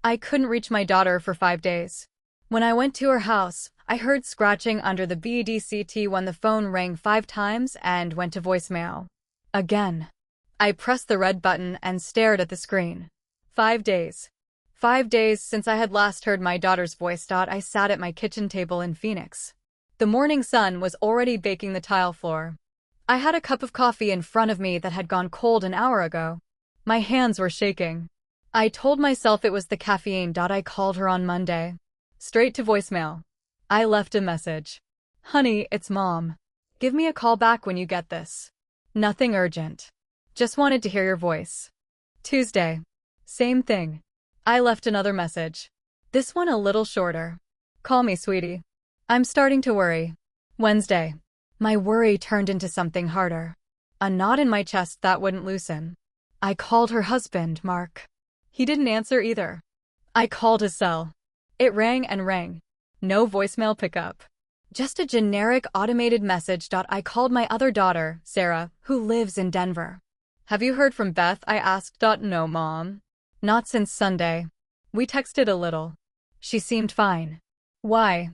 I couldn't reach my daughter for 5 days. When I went to her house, I heard scratching under the bed when the phone rang 5 times and went to voicemail. Again. I pressed the red button and stared at the screen. 5 days. 5 days since I had last heard my daughter's voice. I sat at my kitchen table in Phoenix. The morning sun was already baking the tile floor. I had a cup of coffee in front of me that had gone cold an hour ago. My hands were shaking. I told myself it was the caffeine. I called her on Monday. Straight to voicemail. I left a message. Honey, it's Mom. Give me a call back when you get this. Nothing urgent. Just wanted to hear your voice. Tuesday. Same thing. I left another message. This one a little shorter. Call me, sweetie. I'm starting to worry. Wednesday. My worry turned into something harder. A knot in my chest that wouldn't loosen. I called her husband, Mark. He didn't answer either. I called his cell. It rang and rang. No voicemail pickup. Just a generic automated message. I called my other daughter, Sarah, who lives in Denver. Have you heard from Beth? I asked. No, Mom. Not since Sunday. We texted a little. She seemed fine. Why?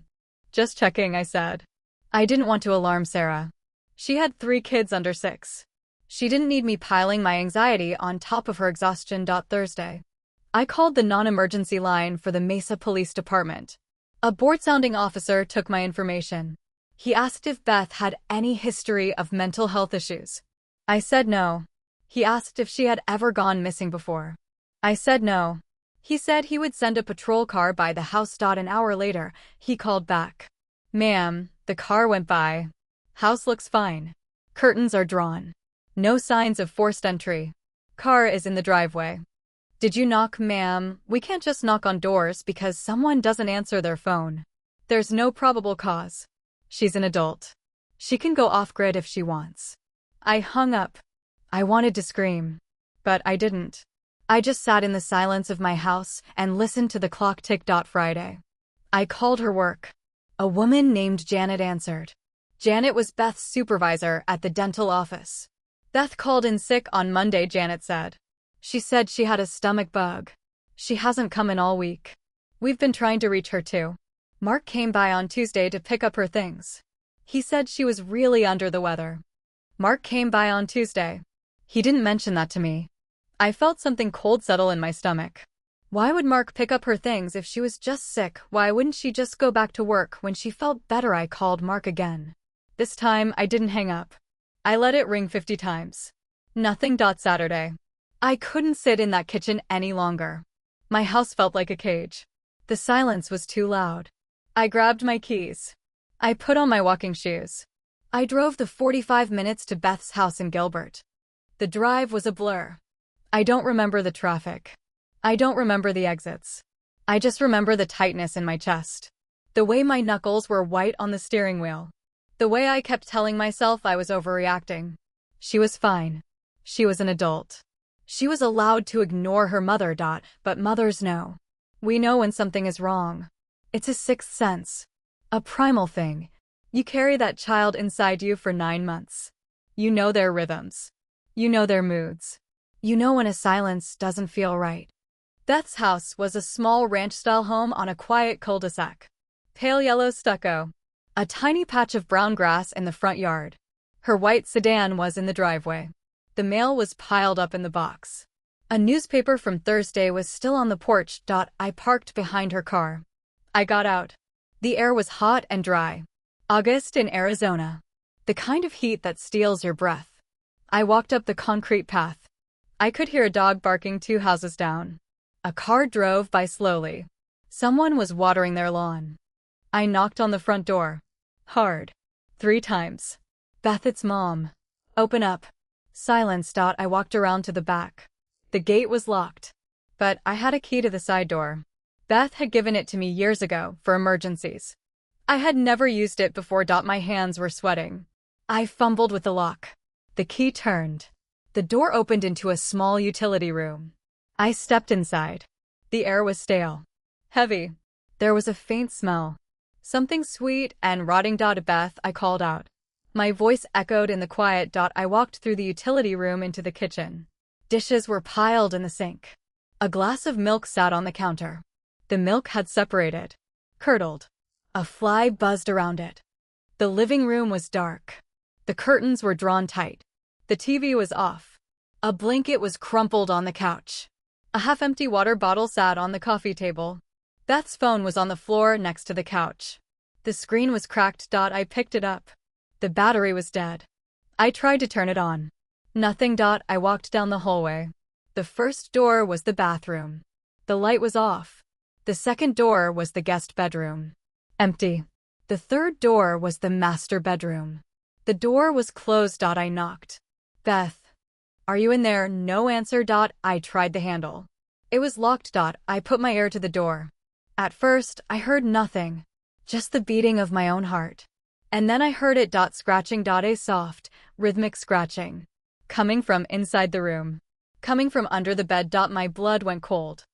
Just checking, I said. I didn't want to alarm Sarah. She had 3 kids under 6. She didn't need me piling my anxiety on top of her exhaustion. Thursday. I called the non-emergency line for the Mesa Police Department. A bored-sounding officer took my information. He asked if Beth had any history of mental health issues. I said no. He asked if she had ever gone missing before. I said no. He said he would send a patrol car by the house. An hour later, he called back. Ma'am, the car went by. House looks fine. Curtains are drawn. No signs of forced entry. Car is in the driveway. Did you knock, ma'am? We can't just knock on doors because someone doesn't answer their phone. There's no probable cause. She's an adult. She can go off-grid if she wants. I hung up. I wanted to scream. But I didn't. I just sat in the silence of my house and listened to the clock tick. Friday. I called her work. A woman named Janet answered. Janet was Beth's supervisor at the dental office. Beth called in sick on Monday, Janet said. She said she had a stomach bug. She hasn't come in all week. We've been trying to reach her too. Mark came by on Tuesday to pick up her things. He said she was really under the weather. Mark came by on Tuesday. He didn't mention that to me. I felt something cold settle in my stomach. Why would Mark pick up her things if she was just sick? Why wouldn't she just go back to work when she felt better? I called Mark again. This time, I didn't hang up. I let it ring 50 times. Nothing. Saturday. I couldn't sit in that kitchen any longer. My house felt like a cage. The silence was too loud. I grabbed my keys. I put on my walking shoes. I drove the 45 minutes to Beth's house in Gilbert. The drive was a blur. I don't remember the traffic. I don't remember the exits. I just remember the tightness in my chest. The way my knuckles were white on the steering wheel. The way I kept telling myself I was overreacting. She was fine. She was an adult. She was allowed to ignore her mother. But mothers know. We know when something is wrong. It's a sixth sense. A primal thing. You carry that child inside you for 9 months. You know their rhythms. You know their moods. You know when a silence doesn't feel right. Beth's house was a small ranch-style home on a quiet cul-de-sac. Pale yellow stucco. A tiny patch of brown grass in the front yard. Her white sedan was in the driveway. The mail was piled up in the box. A newspaper from Thursday was still on the porch. I parked behind her car. I got out. The air was hot and dry. August in Arizona. The kind of heat that steals your breath. I walked up the concrete path. I could hear a dog barking 2 houses down. A car drove by slowly. Someone was watering their lawn. I knocked on the front door. Hard. 3 times. Beth, it's Mom. Open up. Silence. I walked around to the back. The gate was locked. But I had a key to the side door. Beth had given it to me years ago for emergencies. I had never used it before. My hands were sweating. I fumbled with the lock. The key turned. The door opened into a small utility room. I stepped inside. The air was stale. Heavy. There was a faint smell. Something sweet and rotting. Beth, I called out. My voice echoed in the quiet. I walked through the utility room into the kitchen. Dishes were piled in the sink. A glass of milk sat on the counter. The milk had separated, curdled. A fly buzzed around it. The living room was dark. The curtains were drawn tight. The TV was off. A blanket was crumpled on the couch. A half-empty water bottle sat on the coffee table. Beth's phone was on the floor next to the couch. The screen was cracked. I picked it up. The battery was dead. I tried to turn it on. Nothing. I walked down the hallway. The first door was the bathroom. The light was off. The second door was the guest bedroom. Empty. The third door was the master bedroom. The door was closed. I knocked. Beth, are you in there? No answer. I tried the handle. It was locked. I put my ear to the door. At first, I heard nothing, just the beating of my own heart. And then I heard it. Scratching. A soft, rhythmic scratching. Coming from inside the room. Coming from under the bed. My blood went cold.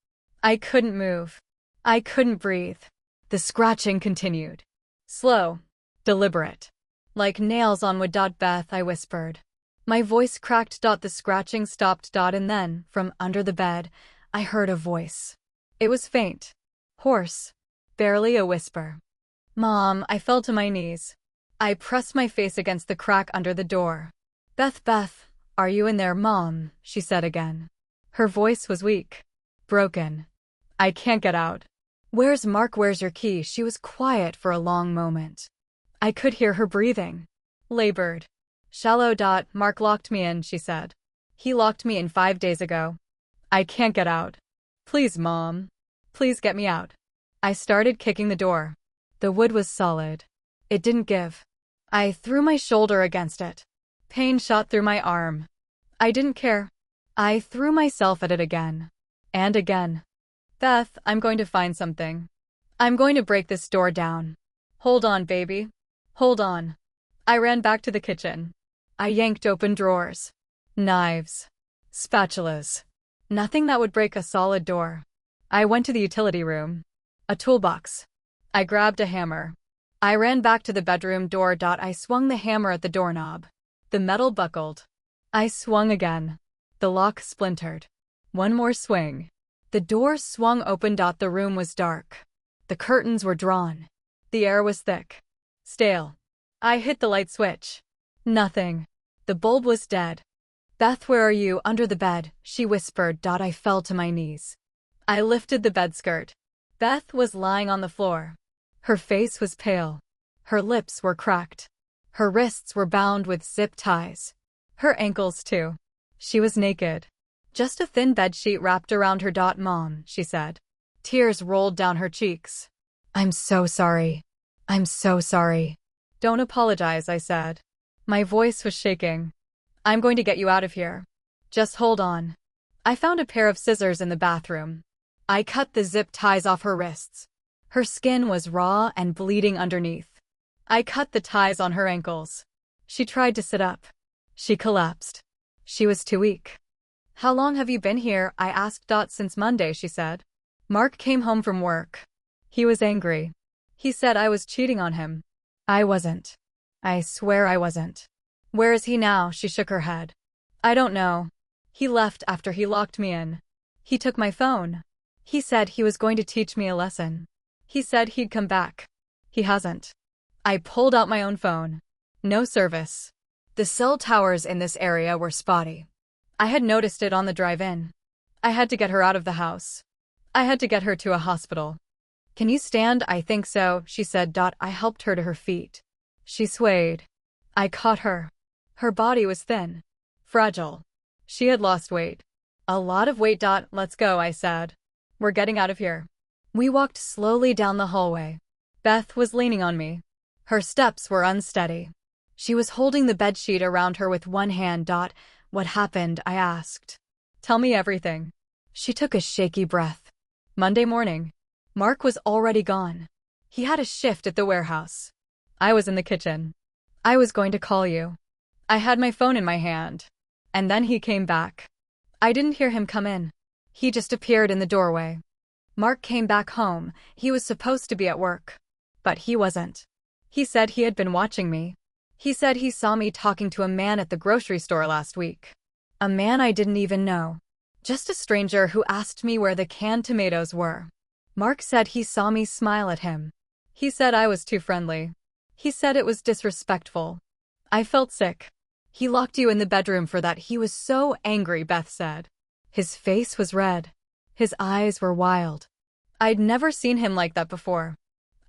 I couldn't move. I couldn't breathe. The scratching continued. Slow. Deliberate. Like nails on wood. Beth, I whispered. My voice cracked. The scratching stopped. And then, from under the bed, I heard a voice. It was faint. Hoarse. Barely a whisper. Mom, I fell to my knees. I pressed my face against the crack under the door. Beth, are you in there? Mom, she said again. Her voice was weak. Broken. I can't get out. Where's Mark? Where's your key? She was quiet for a long moment. I could hear her breathing. Labored. Shallow. Mark locked me in, she said. He locked me in 5 days ago. I can't get out. Please, Mom. Please get me out. I started kicking the door. The wood was solid. It didn't give. I threw my shoulder against it. Pain shot through my arm. I didn't care. I threw myself at it again. And again. Beth, I'm going to find something. I'm going to break this door down. Hold on, baby. Hold on. I ran back to the kitchen. I yanked open drawers. Knives. Spatulas. Nothing that would break a solid door. I went to the utility room. A toolbox. I grabbed a hammer. I ran back to the bedroom door. I swung the hammer at the doorknob. The metal buckled. I swung again. The lock splintered. One more swing. The door swung open. The room was dark. The curtains were drawn. The air was thick. Stale. I hit the light switch. Nothing. The bulb was dead. Beth, where are you? Under the bed, she whispered. I fell to my knees. I lifted the bedskirt. Beth was lying on the floor. Her face was pale. Her lips were cracked. Her wrists were bound with zip ties. Her ankles too. She was naked. Just a thin bedsheet wrapped around her. Mom, she said. Tears rolled down her cheeks. I'm so sorry. I'm so sorry. Don't apologize, I said. My voice was shaking. I'm going to get you out of here. Just hold on. I found a pair of scissors in the bathroom. I cut the zip ties off her wrists. Her skin was raw and bleeding underneath. I cut the ties on her ankles. She tried to sit up. She collapsed. She was too weak. How long have you been here? I asked. Since Monday, she said. Mark came home from work. He was angry. He said I was cheating on him. I wasn't. I swear I wasn't. Where is he now? She shook her head. I don't know. He left after he locked me in. He took my phone. He said he was going to teach me a lesson. He said he'd come back. He hasn't. I pulled out my own phone. No service. The cell towers in this area were spotty. I had noticed it on the drive-in. I had to get her out of the house. I had to get her to a hospital. Can you stand? I think so, she said. I helped her to her feet. She swayed. I caught her. Her body was thin. Fragile. She had lost weight. A lot of weight. Let's go, I said. We're getting out of here. We walked slowly down the hallway. Beth was leaning on me. Her steps were unsteady. She was holding the bedsheet around her with one hand. What happened? I asked. Tell me everything. She took a shaky breath. Monday morning. Mark was already gone. He had a shift at the warehouse. I was in the kitchen. I was going to call you. I had my phone in my hand. And then he came back. I didn't hear him come in. He just appeared in the doorway. Mark came back home. He was supposed to be at work. But he wasn't. He said he had been watching me. He said he saw me talking to a man at the grocery store last week. A man I didn't even know. Just a stranger who asked me where the canned tomatoes were. Mark said he saw me smile at him. He said I was too friendly. He said it was disrespectful. I felt sick. He locked you in the bedroom for that. He was so angry, Beth said. His face was red. His eyes were wild. I'd never seen him like that before.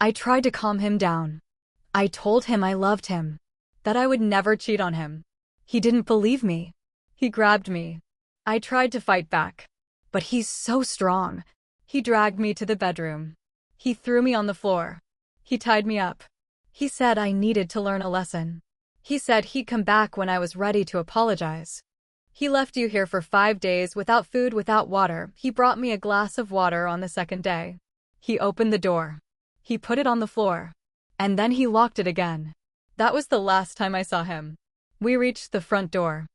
I tried to calm him down. I told him I loved him, that I would never cheat on him. He didn't believe me. He grabbed me. I tried to fight back, but he's so strong. He dragged me to the bedroom. He threw me on the floor. He tied me up. He said I needed to learn a lesson. He said he'd come back when I was ready to apologize. He left you here for 5 days without food, without water. He brought me a glass of water on the second day. He opened the door. He put it on the floor. And then he locked it again. That was the last time I saw him. We reached the front door.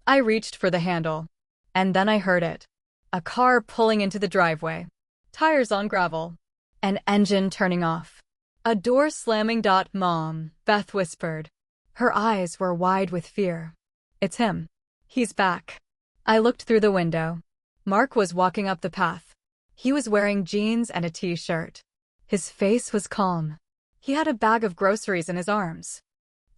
I reached for the handle. And then I heard it. A car pulling into the driveway. Tires on gravel. An engine turning off. A door slamming. Mom, Beth whispered. Her eyes were wide with fear. It's him. He's back. I looked through the window. Mark was walking up the path. He was wearing jeans and a t-shirt. His face was calm. He had a bag of groceries in his arms.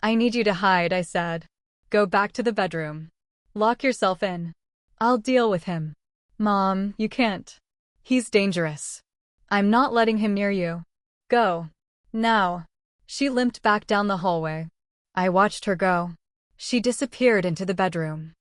I need you to hide, I said. Go back to the bedroom. Lock yourself in. I'll deal with him. Mom, you can't. He's dangerous. I'm not letting him near you. Go. Now. She limped back down the hallway. I watched her go. She disappeared into the bedroom.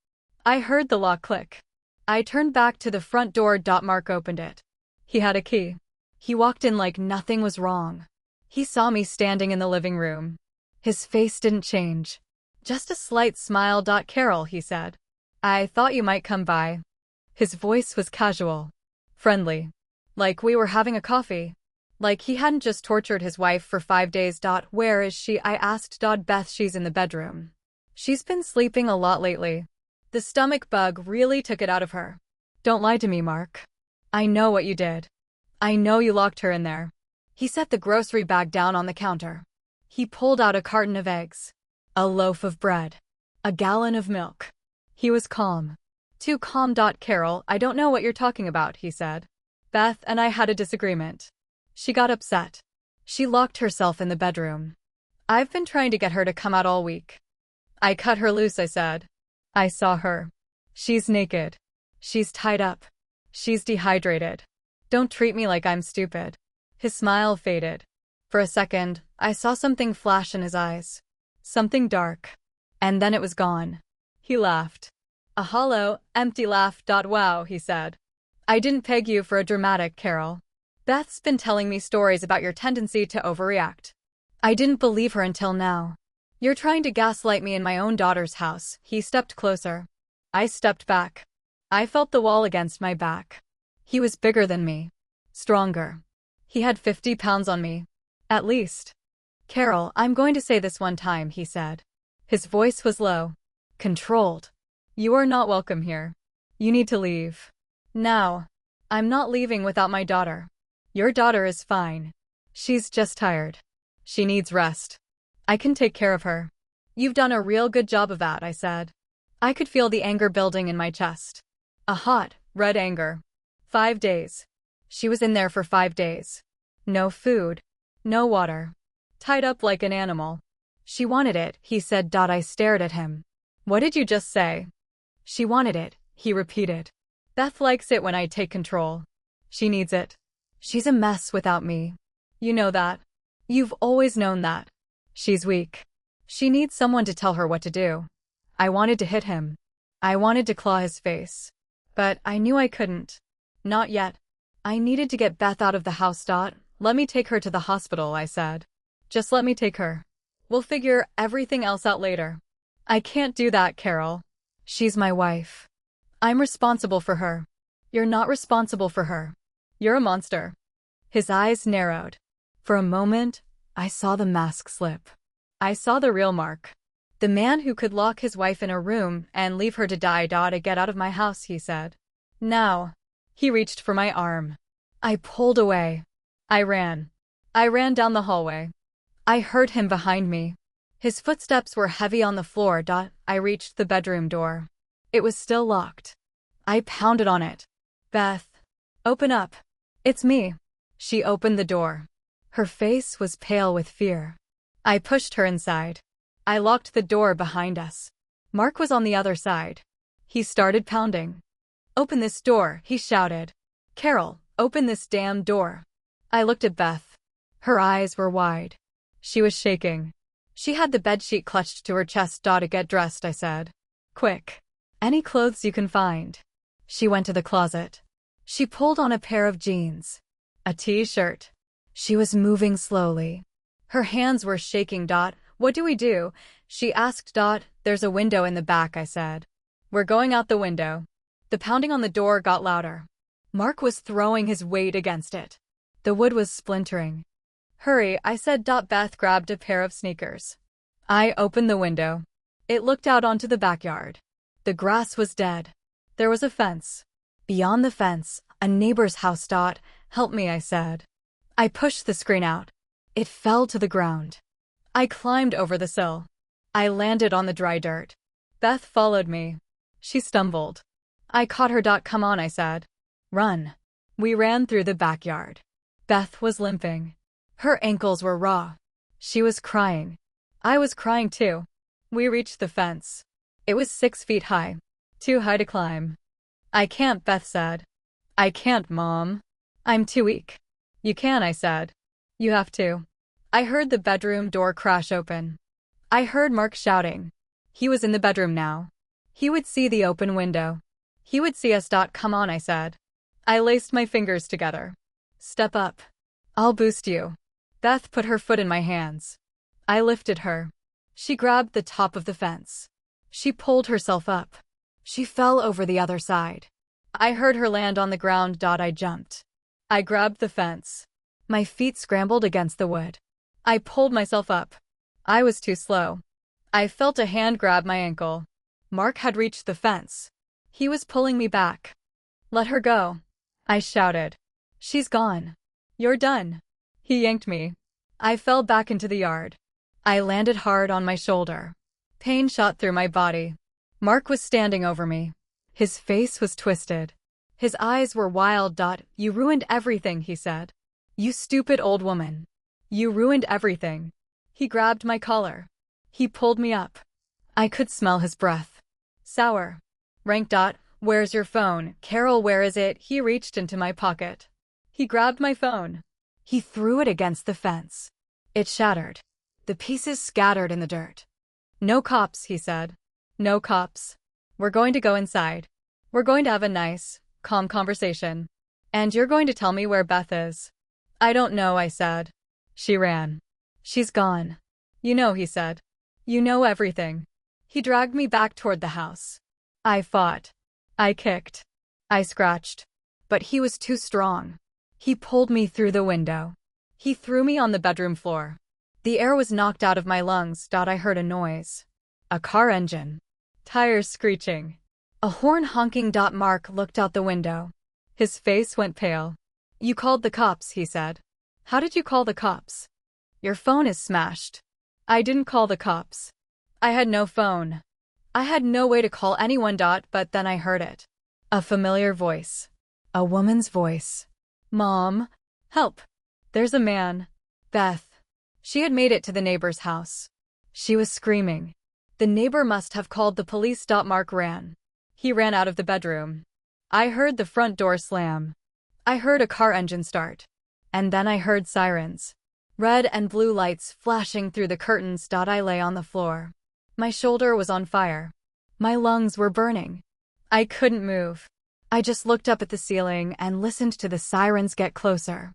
I heard the lock click. I turned back to the front door. Mark opened it. He had a key. He walked in like nothing was wrong. He saw me standing in the living room. His face didn't change. Just a slight smile. Carol, he said. I thought you might come by. His voice was casual. Friendly. Like we were having a coffee. Like he hadn't just tortured his wife for 5 days. Where is she? I asked. Beth, she's in the bedroom. She's been sleeping a lot lately. The stomach bug really took it out of her. Don't lie to me, Mark. I know what you did. I know you locked her in there. He set the grocery bag down on the counter. He pulled out a carton of eggs, a loaf of bread, a gallon of milk. He was calm. Too calm. Carol, I don't know what you're talking about, he said. Beth and I had a disagreement. She got upset. She locked herself in the bedroom. I've been trying to get her to come out all week. I cut her loose, I said. I saw her. She's naked. She's tied up. She's dehydrated. Don't treat me like I'm stupid. His smile faded. For a second, I saw something flash in his eyes. Something dark. And then it was gone. He laughed. A hollow, empty laugh. Wow, he said. I didn't peg you for a dramatic, Carol. Beth's been telling me stories about your tendency to overreact. I didn't believe her until now. You're trying to gaslight me in my own daughter's house. He stepped closer. I stepped back. I felt the wall against my back. He was bigger than me. Stronger. He had 50 pounds on me. At least. Carol, I'm going to say this one time, he said. His voice was low. Controlled. You are not welcome here. You need to leave. Now. I'm not leaving without my daughter. Your daughter is fine. She's just tired. She needs rest. I can take care of her. You've done a real good job of that, I said. I could feel the anger building in my chest. A hot, red anger. 5 days. She was in there for 5 days. No food. No water. Tied up like an animal. She wanted it, he said. I stared at him. What did you just say? She wanted it, he repeated. Beth likes it when I take control. She needs it. She's a mess without me. You know that. You've always known that. She's weak. She needs someone to tell her what to do. I wanted to hit him. I wanted to claw his face. But I knew I couldn't. Not yet. I needed to get Beth out of the house. Let me take her to the hospital, I said. Just let me take her. We'll figure everything else out later. I can't do that, Carol. She's my wife. I'm responsible for her. You're not responsible for her. You're a monster. His eyes narrowed. For a moment, I saw the mask slip. I saw the real Mark. The man who could lock his wife in a room and leave her to die. To get out of my house, he said. Now. He reached for my arm. I pulled away. I ran. I ran down the hallway. I heard him behind me. His footsteps were heavy on the floor. I reached the bedroom door. It was still locked. I pounded on it. Beth. Open up. It's me. She opened the door. Her face was pale with fear. I pushed her inside. I locked the door behind us. Mark was on the other side. He started pounding. Open this door, he shouted. Carol, open this damn door. I looked at Beth. Her eyes were wide. She was shaking. She had the bedsheet clutched to her chest. To get dressed, I said. Quick. Any clothes you can find. She went to the closet. She pulled on a pair of jeans. A t-shirt. She was moving slowly. Her hands were shaking. What do we do? She asked. There's a window in the back, I said. We're going out the window. The pounding on the door got louder. Mark was throwing his weight against it. The wood was splintering. Hurry, I said. Beth grabbed a pair of sneakers. I opened the window. It looked out onto the backyard. The grass was dead. There was a fence. Beyond the fence, a neighbor's house. Help me, I said. I pushed the screen out. It fell to the ground. I climbed over the sill. I landed on the dry dirt. Beth followed me. She stumbled. I caught her. Come on, I said. Run. We ran through the backyard. Beth was limping. Her ankles were raw. She was crying. I was crying too. We reached the fence. It was 6 feet high. Too high to climb. I can't, Beth said. I can't, Mom. I'm too weak. You can, I said. You have to. I heard the bedroom door crash open. I heard Mark shouting. He was in the bedroom now. He would see the open window. He would see us. Come on, I said. I laced my fingers together. Step up. I'll boost you. Beth put her foot in my hands. I lifted her. She grabbed the top of the fence. She pulled herself up. She fell over the other side. I heard her land on the ground. I jumped. I grabbed the fence. My feet scrambled against the wood. I pulled myself up. I was too slow. I felt a hand grab my ankle. Mark had reached the fence. He was pulling me back. Let her go. I shouted. She's gone. You're done. He yanked me. I fell back into the yard. I landed hard on my shoulder. Pain shot through my body. Mark was standing over me. His face was twisted. His eyes were wild. You ruined everything, he said. You stupid old woman. You ruined everything. He grabbed my collar. He pulled me up. I could smell his breath. Sour. Rank. Where's your phone? Carol, where is it? He reached into my pocket. He grabbed my phone. He threw it against the fence. It shattered. The pieces scattered in the dirt. No cops, he said. No cops. We're going to go inside. We're going to have a nice, calm conversation. And you're going to tell me where Beth is. I don't know, I said. She ran. She's gone. You know, he said. You know everything. He dragged me back toward the house. I fought. I kicked. I scratched. But he was too strong. He pulled me through the window. He threw me on the bedroom floor. The air was knocked out of my lungs. I heard a noise. A car engine. Tires screeching. A horn honking. Mark looked out the window. His face went pale. You called the cops, he said. How did you call the cops? Your phone is smashed. I didn't call the cops. I had no phone. I had no way to call anyone. But then I heard it. A familiar voice. A woman's voice. Mom. Help. There's a man. Beth. She had made it to the neighbor's house. She was screaming. The neighbor must have called the police. Mark ran. He ran out of the bedroom. I heard the front door slam. I heard a car engine start. And then I heard sirens. Red and blue lights flashing through the curtains. I lay on the floor. My shoulder was on fire. My lungs were burning. I couldn't move. I just looked up at the ceiling and listened to the sirens get closer.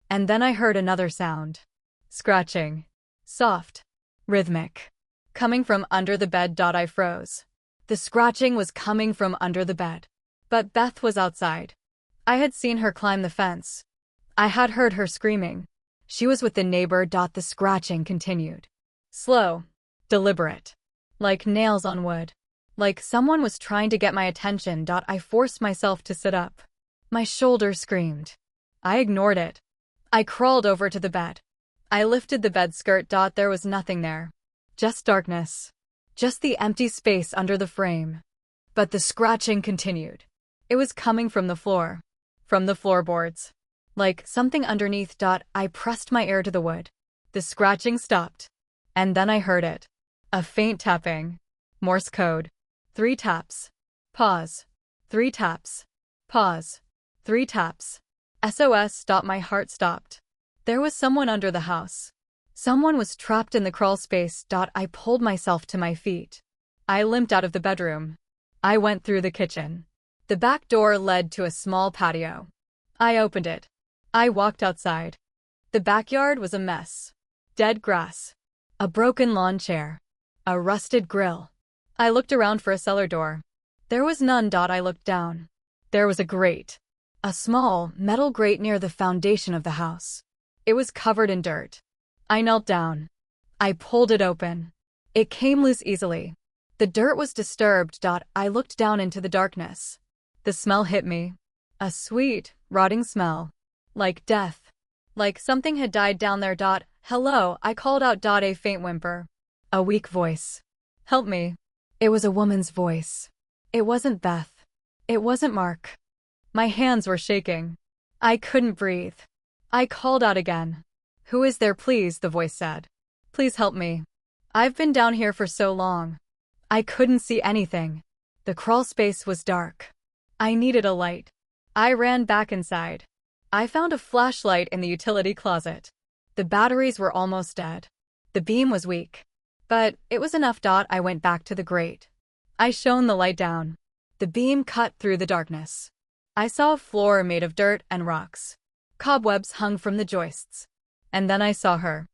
And then I heard another sound. Scratching. Soft. Rhythmic. Coming from under the bed. I froze. The scratching was coming from under the bed. But Beth was outside. I had seen her climb the fence. I had heard her screaming. She was with the neighbor. The scratching continued. Slow. Deliberate. Like nails on wood. Like someone was trying to get my attention. I forced myself to sit up. My shoulder screamed. I ignored it. I crawled over to the bed. I lifted the bed skirt. There was nothing there. Just darkness. Just the empty space under the frame. But the scratching continued. It was coming from the floor. From the floorboards. Like something underneath. I pressed my ear to the wood. The scratching stopped. And then I heard it. A faint tapping. Morse code. 3 taps. Pause. 3 taps. Pause. 3 taps. SOS. My heart stopped. There was someone under the house. Someone was trapped in the crawl space. I pulled myself to my feet. I limped out of the bedroom. I went through the kitchen. The back door led to a small patio. I opened it. I walked outside. The backyard was a mess. Dead grass. A broken lawn chair. A rusted grill. I looked around for a cellar door. There was none. I looked down. There was a grate. A small, metal grate near the foundation of the house. It was covered in dirt. I knelt down. I pulled it open. It came loose easily. The dirt was disturbed. I looked down into the darkness. The smell hit me. A sweet, rotting smell. Like death. Like something had died down there. Hello, I called out. A faint whimper. A weak voice. Help me. It was a woman's voice. It wasn't Beth. It wasn't Mark. My hands were shaking. I couldn't breathe. I called out again. Who is there, please? The voice said. Please help me. I've been down here for so long. I couldn't see anything. The crawl space was dark. I needed a light. I ran back inside. I found a flashlight in the utility closet. The batteries were almost dead. The beam was weak. But it was enough. I went back to the grate. I shone the light down. The beam cut through the darkness. I saw a floor made of dirt and rocks. Cobwebs hung from the joists. And then I saw her.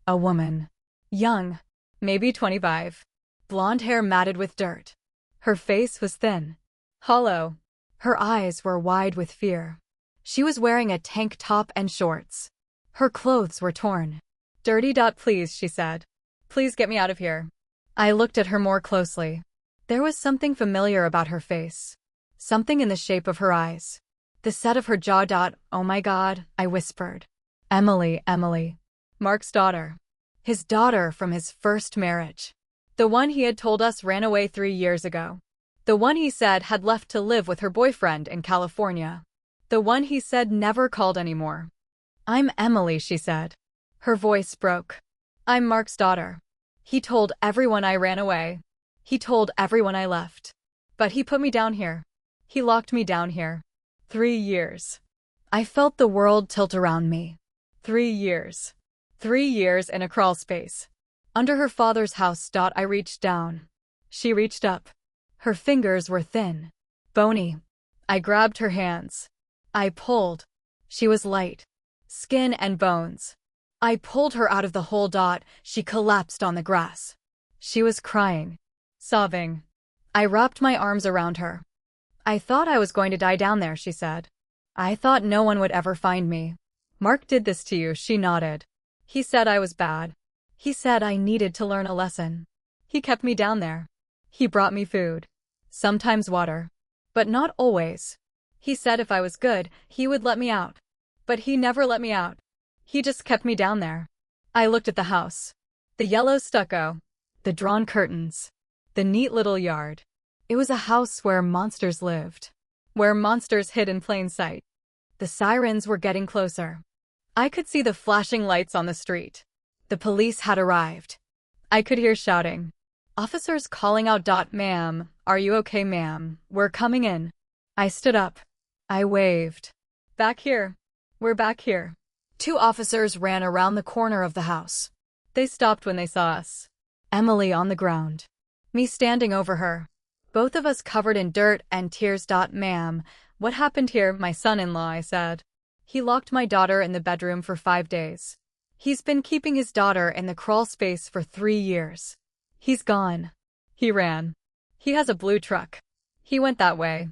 A woman. Young. Maybe 25. Blonde hair matted with dirt. Her face was thin. Hollow. Her eyes were wide with fear. She was wearing a tank top and shorts. Her clothes were torn. Dirty. Please, she said. Please get me out of here. I looked at her more closely. There was something familiar about her face. Something in the shape of her eyes. The set of her jaw. Oh my God, I whispered. Emily, Emily. Mark's daughter. His daughter from his first marriage. The one he had told us ran away 3 years ago. The one he said had left to live with her boyfriend in California. The one he said never called anymore. I'm Emily, she said. Her voice broke. I'm Mark's daughter. He told everyone I ran away. He told everyone I left. But he put me down here. He locked me down here. 3 years. I felt the world tilt around me. 3 years. 3 years in a crawl space. Under her father's house. I reached down. She reached up. Her fingers were thin. Bony. I grabbed her hands. I pulled. She was light. Skin and bones. I pulled her out of the hole. She collapsed on the grass. She was crying. Sobbing. I wrapped my arms around her. I thought I was going to die down there, she said. I thought no one would ever find me. Mark did this to you, she nodded. He said I was bad. He said I needed to learn a lesson. He kept me down there. He brought me food. Sometimes water. But not always. He said if I was good, he would let me out. But he never let me out. He just kept me down there. I looked at the house. The yellow stucco. The drawn curtains. The neat little yard. It was a house where monsters lived. Where monsters hid in plain sight. The sirens were getting closer. I could see the flashing lights on the street. The police had arrived. I could hear shouting. Officers calling out. Ma'am, are you okay, ma'am? We're coming in. I stood up. I waved. Back here. We're back here. 2 officers ran around the corner of the house. They stopped when they saw us. Emily on the ground. Me standing over her. Both of us covered in dirt and tears. Ma'am, what happened here? My son-in-law, I said. He locked my daughter in the bedroom for 5 days. He's been keeping his daughter in the crawl space for 3 years. He's gone. He ran. He has a blue truck. He went that way.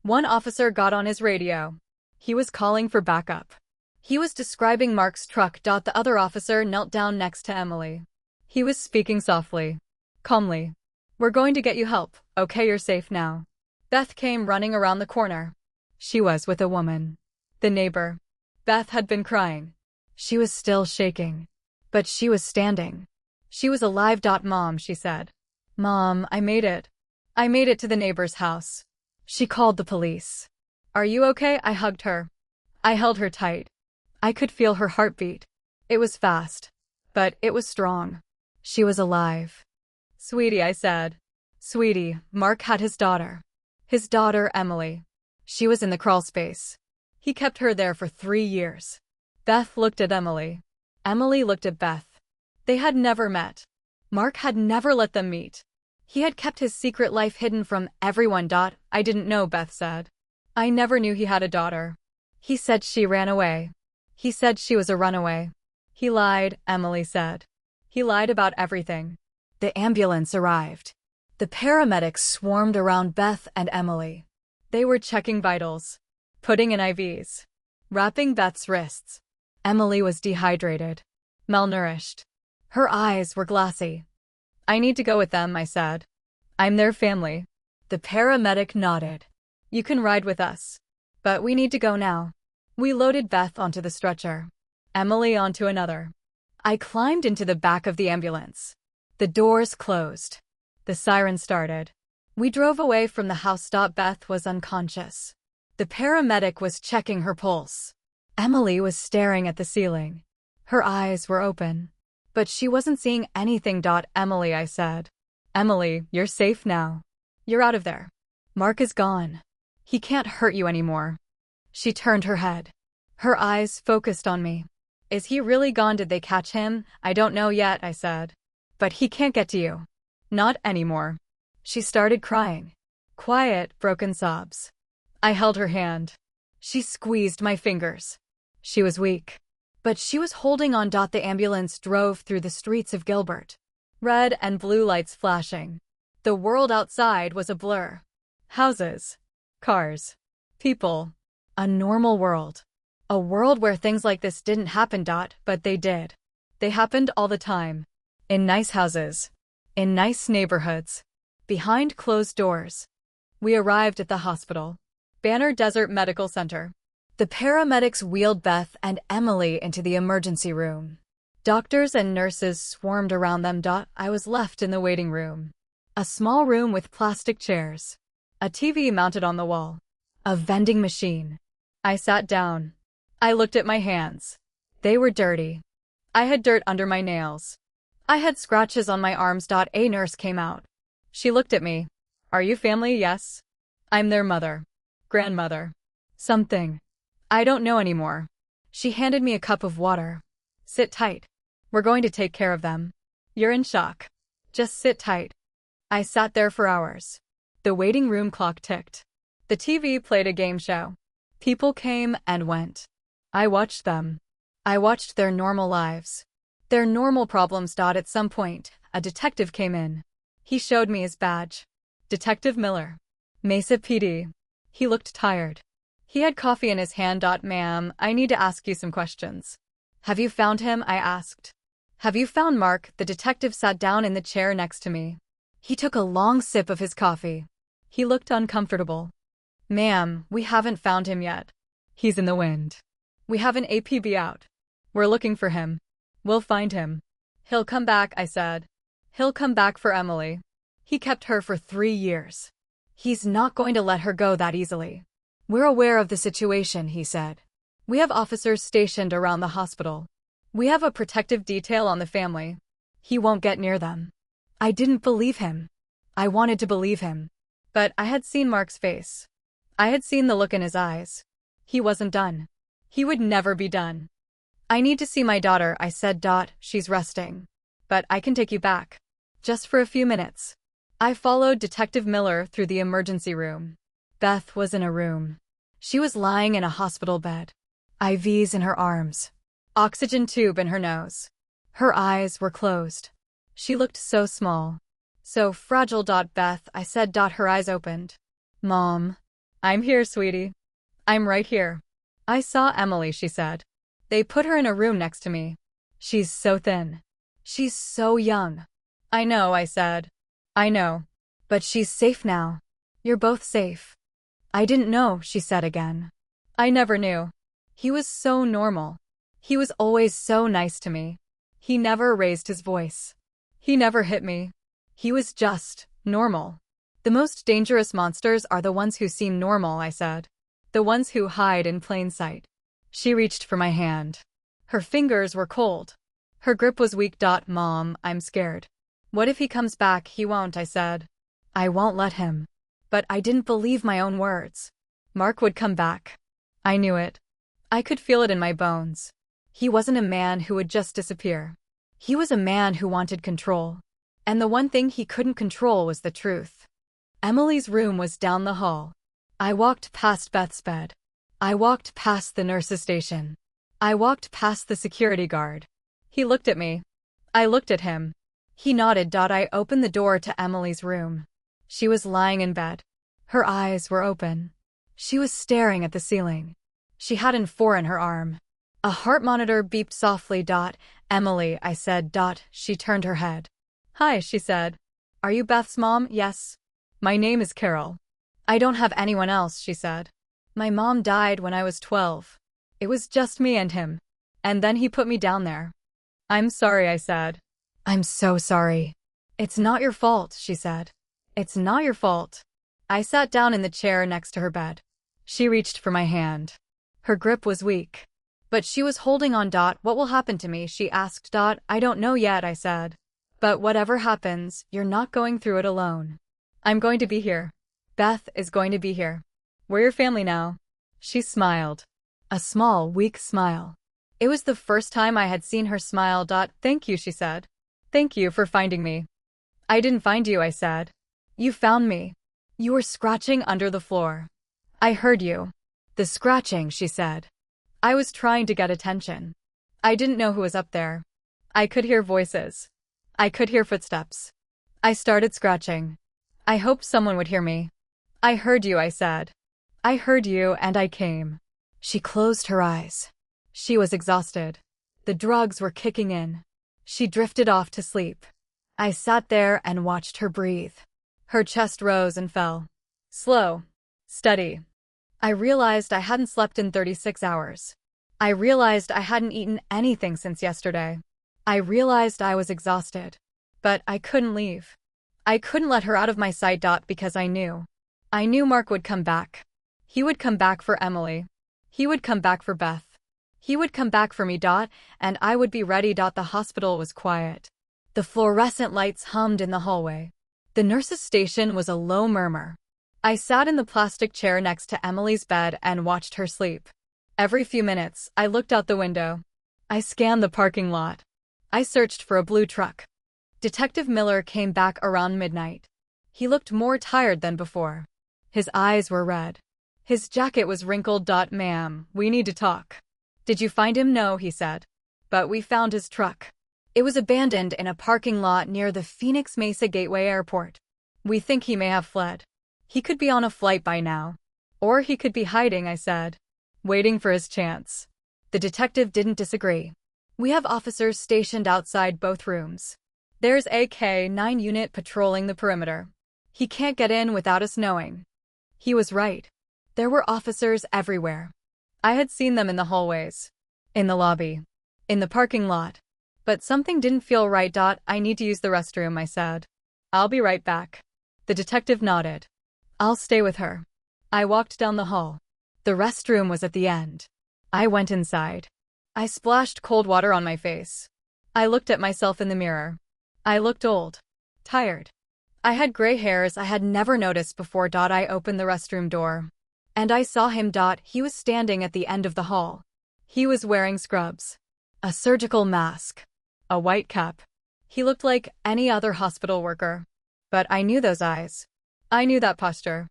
One officer got on his radio. He was calling for backup. He was describing Mark's truck. The other officer knelt down next to Emily. He was speaking softly. Calmly. We're going to get you help, okay? You're safe now. Beth came running around the corner. She was with a woman. The neighbor. Beth had been crying. She was still shaking. But she was standing. She was alive. Mom, she said. Mom, I made it. I made it to the neighbor's house. She called the police. Are you okay? I hugged her. I held her tight. I could feel her heartbeat. It was fast, but it was strong. She was alive. Sweetie, I said. Sweetie, Mark had his daughter. His daughter, Emily. She was in the crawl space. He kept her there for 3 years. Beth looked at Emily. Emily looked at Beth. They had never met. Mark had never let them meet. He had kept his secret life hidden from everyone. I didn't know, Beth said. I never knew he had a daughter. He said she ran away. He said she was a runaway. He lied, Emily said. He lied about everything. The ambulance arrived. The paramedics swarmed around Beth and Emily. They were checking vitals, putting in IVs, wrapping Beth's wrists. Emily was dehydrated, malnourished. Her eyes were glassy. I need to go with them, I said. I'm their family. The paramedic nodded. You can ride with us. But we need to go now. We loaded Beth onto the stretcher, Emily onto another. I climbed into the back of the ambulance. The doors closed. The siren started. We drove away from the house. Beth was unconscious. The paramedic was checking her pulse. Emily was staring at the ceiling. Her eyes were open. But she wasn't seeing anything. Emily, I said. Emily, you're safe now. You're out of there. Mark is gone. He can't hurt you anymore. She turned her head. Her eyes focused on me. Is he really gone? Did they catch him? I don't know yet, I said. But he can't get to you. Not anymore. She started crying. Quiet, broken sobs. I held her hand. She squeezed my fingers. She was weak. But she was holding on. The ambulance drove through the streets of Gilbert. Red and blue lights flashing. The world outside was a blur. Houses. Cars. People. A normal world. A world where things like this didn't happen. But they did. They happened all the time. In nice houses. In nice neighborhoods. Behind closed doors. We arrived at the hospital. Banner Desert Medical Center. The paramedics wheeled Beth and Emily into the emergency room. Doctors and nurses swarmed around them. I was left in the waiting room. A small room with plastic chairs. A TV mounted on the wall. A vending machine. I sat down. I looked at my hands. They were dirty. I had dirt under my nails. I had scratches on my arms. A nurse came out. She looked at me. Are you family? Yes. I'm their mother. Grandmother. Something. I don't know anymore. She handed me a cup of water. Sit tight. We're going to take care of them. You're in shock. Just sit tight. I sat there for hours. The waiting room clock ticked. The TV played a game show. People came and went. I watched them. I watched their normal lives. Their normal problems. At some point, a detective came in. He showed me his badge. Detective Miller. Mesa PD. He looked tired. He had coffee in his hand. Ma'am, I need to ask you some questions. Have you found him? I asked. Have you found Mark? The detective sat down in the chair next to me. He took a long sip of his coffee. He looked uncomfortable. Ma'am, we haven't found him yet. He's in the wind. We have an APB out. We're looking for him. We'll find him. He'll come back, I said. He'll come back for Emily. He kept her for 3 years. He's not going to let her go that easily. We're aware of the situation, he said. We have officers stationed around the hospital. We have a protective detail on the family. He won't get near them. I didn't believe him. I wanted to believe him. But I had seen Mark's face. I had seen the look in his eyes. He wasn't done. He would never be done. I need to see my daughter, I said. She's resting. But I can take you back. Just for a few minutes. I followed Detective Miller through the emergency room. Beth was in a room. She was lying in a hospital bed. IVs in her arms. Oxygen tube in her nose. Her eyes were closed. She looked so small. So fragile. Beth, I said. Her eyes opened. Mom. I'm here, sweetie. I'm right here. I saw Emily, she said. They put her in a room next to me. She's so thin. She's so young. I know, I said. I know. But she's safe now. You're both safe. I didn't know, she said again. I never knew. He was so normal. He was always so nice to me. He never raised his voice. He never hit me. He was just normal. The most dangerous monsters are the ones who seem normal, I said. The ones who hide in plain sight. She reached for my hand. Her fingers were cold. Her grip was weak. Mom, I'm scared. What if he comes back? He won't, I said. I won't let him. But I didn't believe my own words. Mark would come back. I knew it. I could feel it in my bones. He wasn't a man who would just disappear. He was a man who wanted control. And the one thing he couldn't control was the truth. Emily's room was down the hall. I walked past Beth's bed. I walked past the nurse's station. I walked past the security guard. He looked at me. I looked at him. He nodded. I opened the door to Emily's room. She was lying in bed. Her eyes were open. She was staring at the ceiling. She had an IV in her arm. A heart monitor beeped softly. Emily, I said. She turned her head. Hi, she said. Are you Beth's mom? Yes. My name is Carol. I don't have anyone else, she said. My mom died when I was 12. It was just me and him. And then he put me down there. I'm sorry, I said. I'm so sorry. It's not your fault, she said. It's not your fault. I sat down in the chair next to her bed. She reached for my hand. Her grip was weak. But she was holding on. What will happen to me? She asked. I don't know yet, I said. But whatever happens, you're not going through it alone. I'm going to be here. Beth is going to be here. We're your family now. She smiled. A small, weak smile. It was the first time I had seen her smile. Thank you, she said. Thank you for finding me. I didn't find you, I said. You found me. You were scratching under the floor. I heard you. The scratching, she said. I was trying to get attention. I didn't know who was up there. I could hear voices. I could hear footsteps. I started scratching. I hoped someone would hear me. I heard you, I said. I heard you and I came. She closed her eyes. She was exhausted. The drugs were kicking in. She drifted off to sleep. I sat there and watched her breathe. Her chest rose and fell. Slow. Steady. I realized I hadn't slept in 36 hours. I realized I hadn't eaten anything since yesterday. I realized I was exhausted. But I couldn't leave. I couldn't let her out of my sight. Because I knew. I knew Mark would come back. He would come back for Emily. He would come back for Beth. He would come back for me. And I would be ready. The hospital was quiet. The fluorescent lights hummed in the hallway. The nurse's station was a low murmur. I sat in the plastic chair next to Emily's bed and watched her sleep. Every few minutes, I looked out the window. I scanned the parking lot. I searched for a blue truck. Detective Miller came back around midnight. He looked more tired than before. His eyes were red. His jacket was wrinkled. Ma'am, we need to talk. Did you find him? No, he said. But we found his truck. It was abandoned in a parking lot near the Phoenix Mesa Gateway Airport. We think he may have fled. He could be on a flight by now. Or he could be hiding, I said. Waiting for his chance. The detective didn't disagree. We have officers stationed outside both rooms. There's a K-9 unit patrolling the perimeter. He can't get in without us knowing. He was right. There were officers everywhere. I had seen them in the hallways. In the lobby. In the parking lot. But something didn't feel right. I need to use the restroom, I said. I'll be right back. The detective nodded. I'll stay with her. I walked down the hall. The restroom was at the end. I went inside. I splashed cold water on my face. I looked at myself in the mirror. I looked old. Tired. I had gray hairs I had never noticed before. I opened the restroom door. And I saw him. He was standing at the end of the hall. He was wearing scrubs. A surgical mask. A white cap. He looked like any other hospital worker. But I knew those eyes. I knew that posture.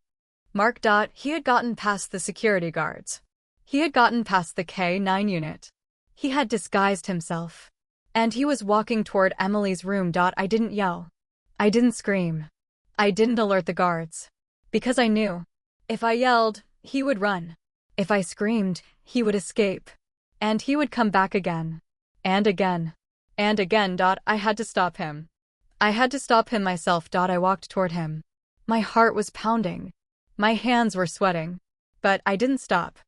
Mark. He had gotten past the security guards. He had gotten past the K-9 unit. He had disguised himself. And he was walking toward Emily's room. I didn't yell. I didn't scream. I didn't alert the guards. Because I knew. If I yelled, he would run. If I screamed, he would escape. And he would come back again. And again. And again. I had to stop him. I had to stop him myself. I walked toward him. My heart was pounding. My hands were sweating. But I didn't stop.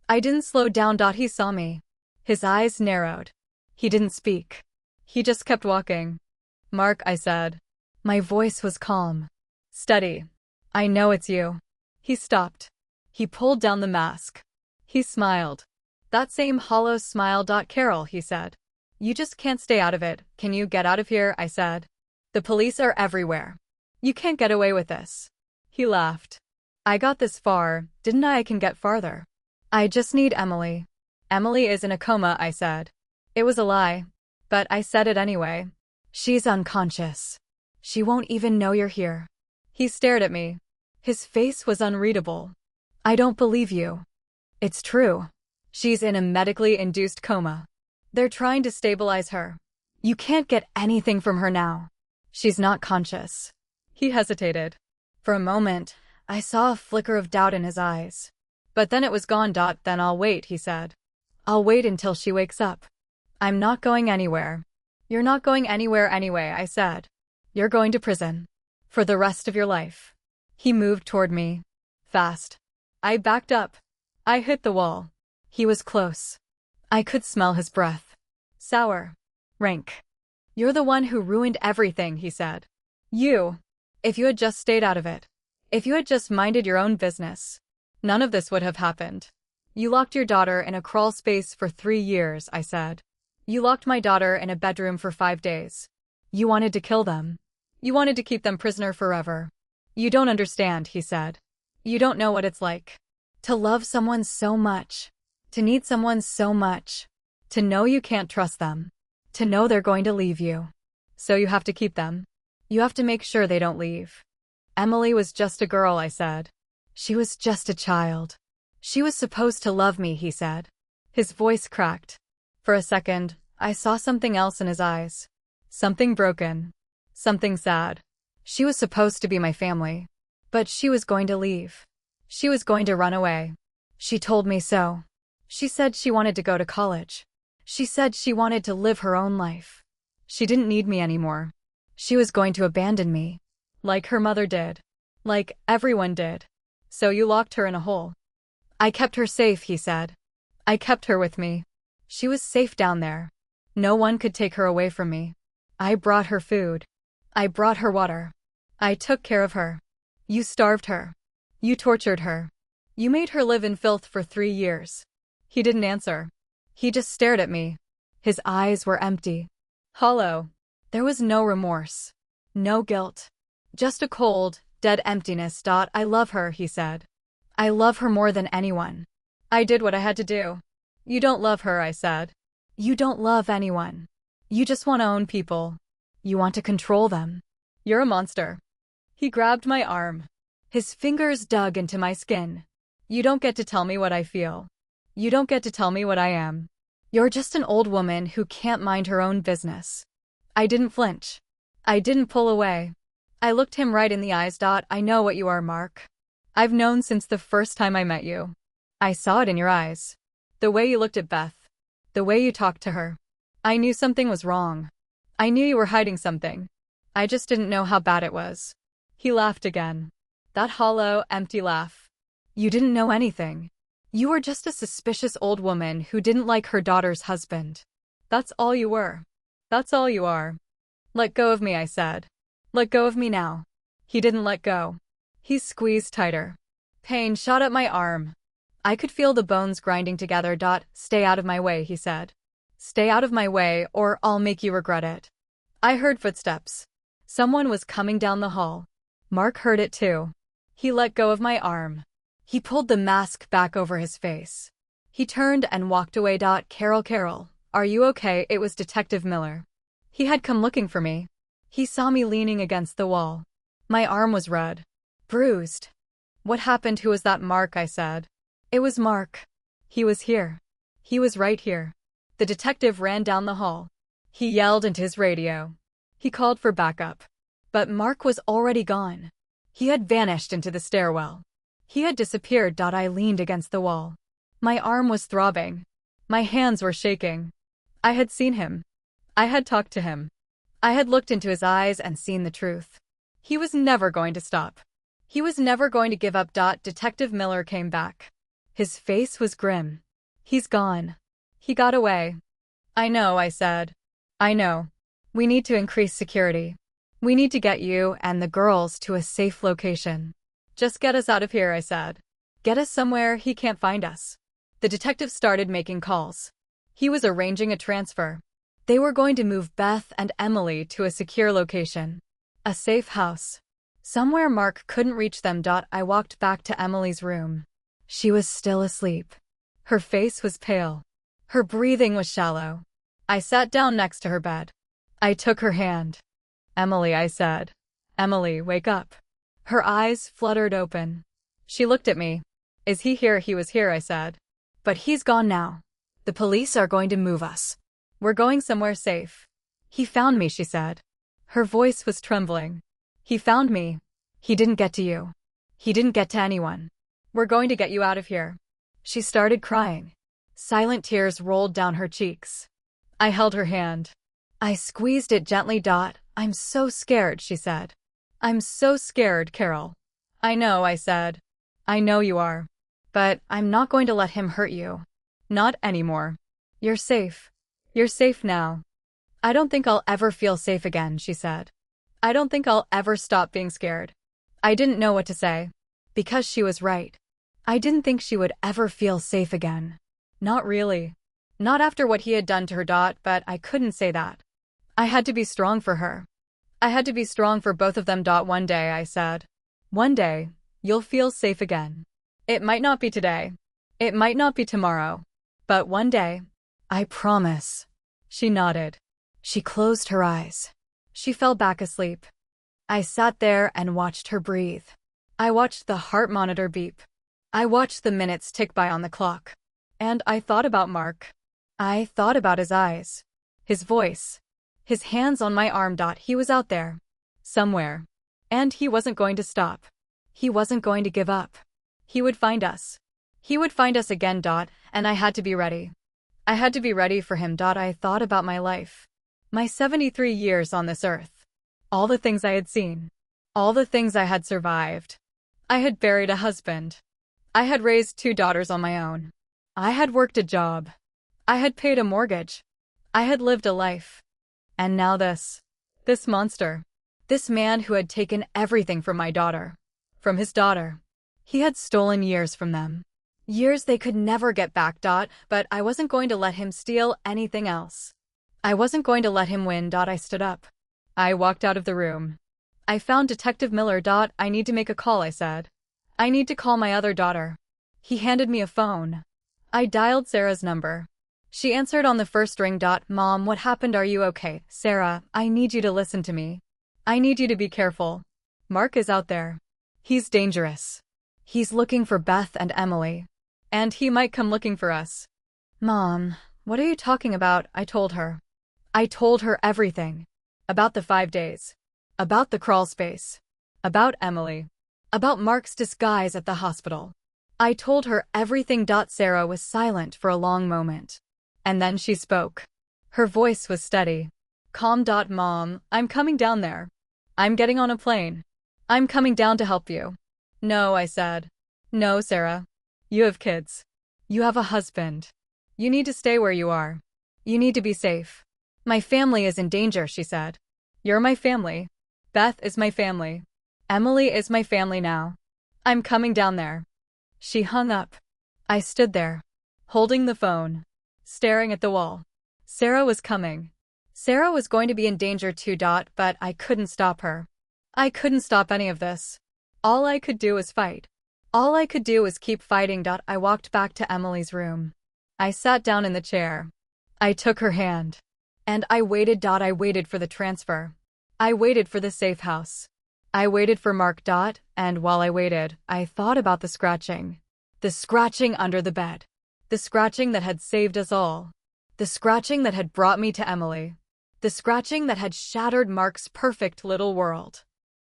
I didn't slow down. He saw me. His eyes narrowed. He didn't speak. He just kept walking. Mark, I said. My voice was calm. Steady. I know it's you. He stopped. He pulled down the mask. He smiled. That same hollow smile. Carol, he said. You just can't stay out of it. Can you get out of here? I said. The police are everywhere. You can't get away with this. He laughed. I got this far, didn't I? I can get farther. I just need Emily. Emily is in a coma, I said. It was a lie. But I said it anyway. She's unconscious. She won't even know you're here. He stared at me. His face was unreadable. I don't believe you. It's true. She's in a medically induced coma. They're trying to stabilize her. You can't get anything from her now. She's not conscious. He hesitated. For a moment, I saw a flicker of doubt in his eyes. But then it was gone. Then I'll wait, he said. I'll wait until she wakes up. I'm not going anywhere. You're not going anywhere anyway, I said. You're going to prison. For the rest of your life. He moved toward me. Fast. I backed up. I hit the wall. He was close. I could smell his breath. Sour. Rank. You're the one who ruined everything, he said. You. If you had just stayed out of it. If you had just minded your own business. None of this would have happened. You locked your daughter in a crawl space for 3 years, I said. You locked my daughter in a bedroom for 5 days. You wanted to kill them. You wanted to keep them prisoner forever. You don't understand, he said. You don't know what it's like. To love someone so much. To need someone so much. To know you can't trust them. To know they're going to leave you. So you have to keep them. You have to make sure they don't leave. Emily was just a girl, I said. She was just a child. She was supposed to love me, he said. His voice cracked. For a second, I saw something else in his eyes. Something broken. Something sad. She was supposed to be my family. But she was going to leave. She was going to run away. She told me so. She said she wanted to go to college. She said she wanted to live her own life. She didn't need me anymore. She was going to abandon me. Like her mother did. Like everyone did. So you locked her in a hole. I kept her safe, he said. I kept her with me. She was safe down there. No one could take her away from me. I brought her food. I brought her water. I took care of her. You starved her. You tortured her. You made her live in filth for 3 years. He didn't answer. He just stared at me. His eyes were empty. Hollow. There was no remorse. No guilt. Just a cold, dead emptiness. I love her, he said. I love her more than anyone. I did what I had to do. You don't love her, I said. You don't love anyone. You just want to own people. You want to control them. You're a monster. He grabbed my arm. His fingers dug into my skin. You don't get to tell me what I feel. You don't get to tell me what I am. You're just an old woman who can't mind her own business. I didn't flinch. I didn't pull away. I looked him right in the eyes. I know what you are, Mark. I've known since the first time I met you. I saw it in your eyes. The way you looked at Beth. The way you talked to her. I knew something was wrong. I knew you were hiding something. I just didn't know how bad it was. He laughed again. That hollow, empty laugh. You didn't know anything. You were just a suspicious old woman who didn't like her daughter's husband. That's all you were. That's all you are. Let go of me, I said. Let go of me now. He didn't let go. He squeezed tighter. Pain shot up my arm. I could feel the bones grinding together. Stay out of my way, he said. Stay out of my way, or I'll make you regret it. I heard footsteps. Someone was coming down the hall. Mark heard it too. He let go of my arm. He pulled the mask back over his face. He turned and walked away. Carol, are you okay? It was Detective Miller. He had come looking for me. He saw me leaning against the wall. My arm was red. Bruised. What happened? Who was that? Mark, I said. It was Mark. He was here. He was right here. The detective ran down the hall. He yelled into his radio. He called for backup. But Mark was already gone. He had vanished into the stairwell. He had disappeared. I leaned against the wall. My arm was throbbing. My hands were shaking. I had seen him. I had talked to him. I had looked into his eyes and seen the truth. He was never going to stop. He was never going to give up. Detective Miller came back. His face was grim. He's gone. He got away. I know, I said. I know. We need to increase security. We need to get you and the girls to a safe location. Just get us out of here, I said. Get us somewhere he can't find us. The detective started making calls. He was arranging a transfer. They were going to move Beth and Emily to a secure location. A safe house. Somewhere Mark couldn't reach them. I walked back to Emily's room. She was still asleep. Her face was pale. Her breathing was shallow. I sat down next to her bed. I took her hand. Emily, I said. Emily, wake up. Her eyes fluttered open. She looked at me. Is he here? He was here, I said. But he's gone now. The police are going to move us. We're going somewhere safe. He found me, she said. Her voice was trembling. He found me. He didn't get to you. He didn't get to anyone. We're going to get you out of here. She started crying. Silent tears rolled down her cheeks. I held her hand. I squeezed it gently. I'm so scared, she said. I'm so scared, Carol. I know, I said. I know you are. But I'm not going to let him hurt you. Not anymore. You're safe. You're safe now. I don't think I'll ever feel safe again, she said. I don't think I'll ever stop being scared. I didn't know what to say. Because she was right. I didn't think she would ever feel safe again. Not really. Not after what he had done to her. But I couldn't say that. I had to be strong for her. I had to be strong for both of them. One day, I said. One day, you'll feel safe again. It might not be today. It might not be tomorrow. But one day, I promise. She nodded. She closed her eyes. She fell back asleep. I sat there and watched her breathe. I watched the heart monitor beep. I watched the minutes tick by on the clock. And I thought about Mark. I thought about his eyes. His voice. His hands on my arm. He was out there. Somewhere. And he wasn't going to stop. He wasn't going to give up. He would find us. He would find us again. And I had to be ready. I had to be ready for him. I thought about my life. My 73 years on this earth. All the things I had seen. All the things I had survived. I had buried a husband. I had raised 2 daughters on my own. I had worked a job. I had paid a mortgage. I had lived a life. And now this. This monster. This man who had taken everything from my daughter. From his daughter. He had stolen years from them. Years they could never get back. But I wasn't going to let him steal anything else. I wasn't going to let him win. I stood up. I walked out of the room. I found Detective Miller. I need to make a call, I said. I need to call my other daughter. He handed me a phone. I dialed Sarah's number. She answered on the first ring. Mom, what happened? Are you okay? Sarah, I need you to listen to me. I need you to be careful. Mark is out there. He's dangerous. He's looking for Beth and Emily. And he might come looking for us. Mom, what are you talking about? I told her. I told her everything. About the 5 days. About the crawl space. About Emily. About Mark's disguise at the hospital. I told her everything. Sarah was silent for a long moment. And then she spoke. Her voice was steady. Calm. Mom, I'm coming down there. I'm getting on a plane. I'm coming down to help you. No, I said. No, Sarah. You have kids. You have a husband. You need to stay where you are. You need to be safe. My family is in danger, she said. You're my family. Beth is my family. Emily is my family now. I'm coming down there. She hung up. I stood there, holding the phone, staring at the wall. Sarah was coming. Sarah was going to be in danger too. But I couldn't stop her. I couldn't stop any of this. All I could do was fight. All I could do was keep fighting. I walked back to Emily's room. I sat down in the chair. I took her hand. And I waited. I waited for the transfer. I waited for the safe house. I waited for Mark. And while I waited, I thought about the scratching. The scratching under the bed. The scratching that had saved us all. The scratching that had brought me to Emily. The scratching that had shattered Mark's perfect little world.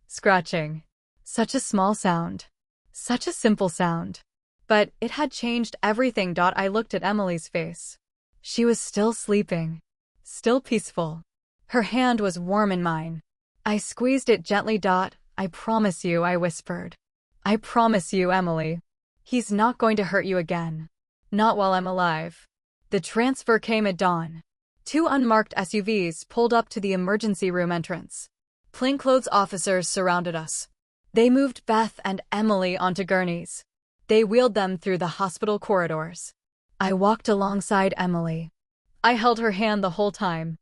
Scratching. Such a small sound. Such a simple sound. But it had changed everything. I looked at Emily's face. She was still sleeping. Still peaceful. Her hand was warm in mine. I squeezed it gently. I promise you, I whispered. I promise you, Emily. He's not going to hurt you again. Not while I'm alive. The transfer came at dawn. 2 unmarked SUVs pulled up to the emergency room entrance. Plainclothes officers surrounded us. They moved Beth and Emily onto gurneys. They wheeled them through the hospital corridors. I walked alongside Emily. I held her hand the whole time.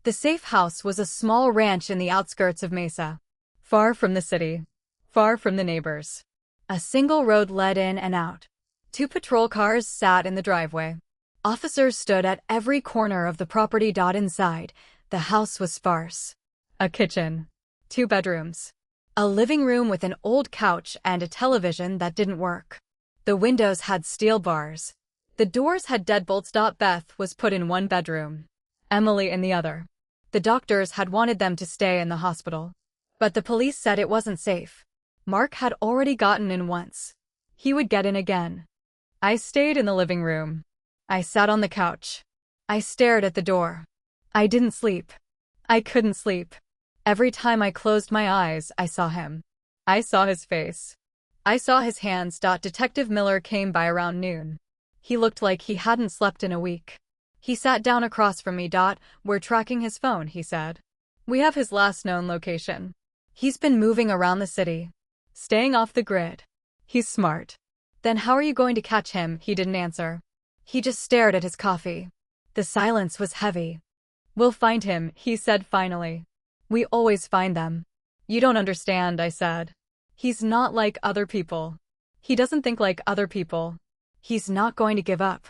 The safe house was a small ranch in the outskirts of Mesa, far from the city, far from the neighbors. A single road led in and out. 2 patrol cars sat in the driveway. Officers stood at every corner of the property. Inside, the house was sparse. A kitchen, 2 bedrooms, a living room with an old couch and a television that didn't work. The windows had steel bars. The doors had deadbolts. Beth was put in one bedroom, Emily in the other. The doctors had wanted them to stay in the hospital, but the police said it wasn't safe. Mark had already gotten in once. He would get in again. I stayed in the living room. I sat on the couch. I stared at the door. I didn't sleep. I couldn't sleep. Every time I closed my eyes, I saw him. I saw his face. I saw his hands. Detective Miller came by around noon. He looked like he hadn't slept in a week. He sat down across from me. We're tracking his phone, he said. We have his last known location. He's been moving around the city, staying off the grid. He's smart. Then how are you going to catch him? He didn't answer. He just stared at his coffee. The silence was heavy. We'll find him, he said finally. We always find them. You don't understand, I said. He's not like other people. He doesn't think like other people. He's not going to give up.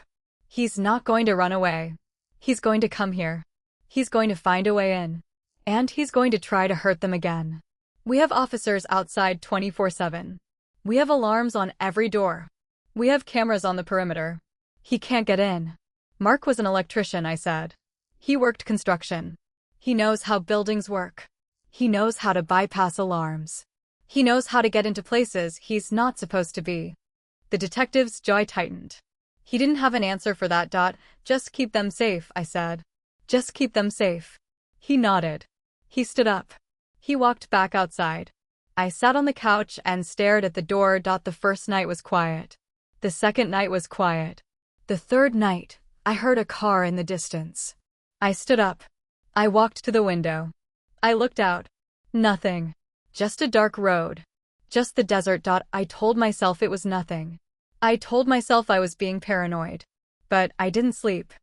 He's not going to run away. He's going to come here. He's going to find a way in. And he's going to try to hurt them again. We have officers outside 24/7. We have alarms on every door. We have cameras on the perimeter. He can't get in. Mark was an electrician, I said. He worked construction. He knows how buildings work. He knows how to bypass alarms. He knows how to get into places he's not supposed to be. The detective's jaw tightened. He didn't have an answer for that. Just keep them safe, I said. Just keep them safe. He nodded. He stood up. He walked back outside. I sat on the couch and stared at the door. The first night was quiet. The second night was quiet. The third night, I heard a car in the distance. I stood up. I walked to the window. I looked out. Nothing. Just a dark road. Just the desert. I told myself it was nothing. I told myself I was being paranoid. But I didn't sleep.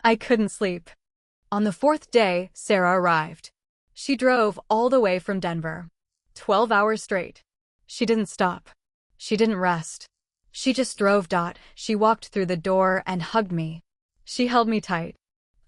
I couldn't sleep. On the 4th day, Sarah arrived. She drove all the way from Denver. 12 hours straight. She didn't stop. She didn't rest. She just drove. She walked through the door and hugged me. She held me tight.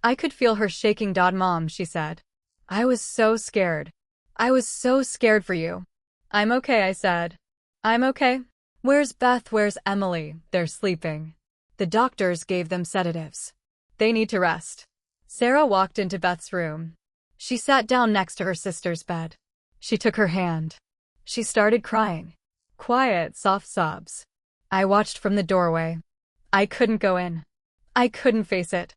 I could feel her shaking. Mom, she said. I was so scared. I was so scared for you. I'm okay, I said. I'm okay. Where's Beth? Where's Emily? They're sleeping. The doctors gave them sedatives. They need to rest. Sarah walked into Beth's room. She sat down next to her sister's bed. She took her hand. She started crying. Quiet, soft sobs. I watched from the doorway. I couldn't go in. I couldn't face it.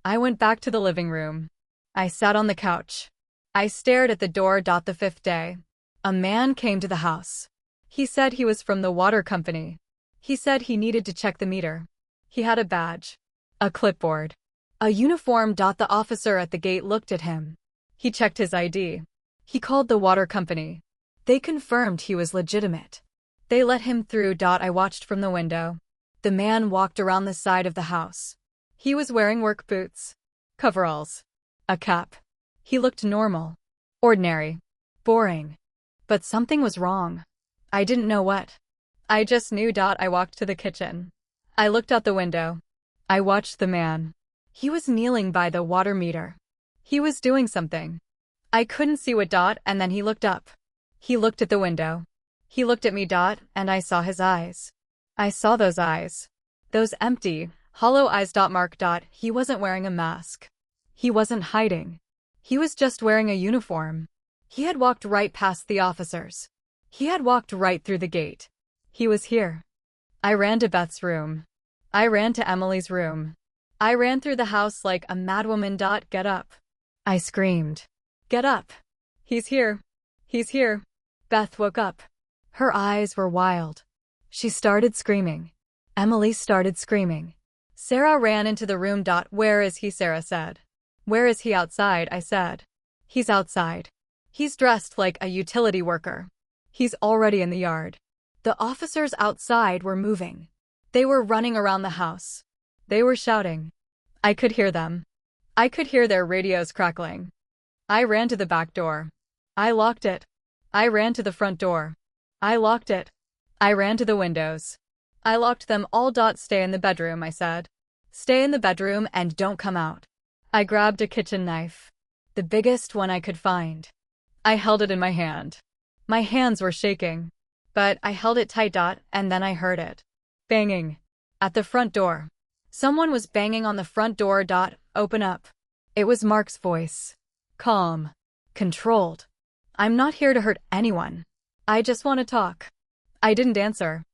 I went back to the living room. I sat on the couch. I stared at the door. The 5th day. A man came to the house. He said he was from the water company. He said he needed to check the meter. He had a badge, a clipboard, a uniform. The officer at the gate looked at him. He checked his ID. He called the water company. They confirmed he was legitimate. They let him through. I watched from the window. The man walked around the side of the house. He was wearing work boots, coveralls, a cap. He looked normal, ordinary, boring. But something was wrong. I didn't know what. I just knew. I walked to the kitchen. I looked out the window. I watched the man. He was kneeling by the water meter. He was doing something. I couldn't see what. And then he looked up. He looked at the window. He looked at me. And I saw his eyes. I saw those eyes. Those empty, hollow eyes. Mark. He wasn't wearing a mask. He wasn't hiding. He was just wearing a uniform. He had walked right past the officers. He had walked right through the gate. He was here. I ran to Beth's room. I ran to Emily's room. I ran through the house like a madwoman. Get up. I screamed. Get up. He's here. He's here. Beth woke up. Her eyes were wild. She started screaming. Emily started screaming. Sarah ran into the room. Where is he? Sarah said. Where is he? Outside, I said. He's outside. He's dressed like a utility worker. He's already in the yard. The officers outside were moving. They were running around the house. They were shouting. I could hear them. I could hear their radios crackling. I ran to the back door. I locked it. I ran to the front door. I locked it. I ran to the windows. I locked them all. Stay in the bedroom, I said. Stay in the bedroom and don't come out. I grabbed a kitchen knife. The biggest one I could find. I held it in my hand. My hands were shaking. But I held it tight. And then I heard it. Banging. At the front door. Someone was banging on the front door. Open up. It was Mark's voice. Calm. Controlled. I'm not here to hurt anyone. I just want to talk. I didn't answer.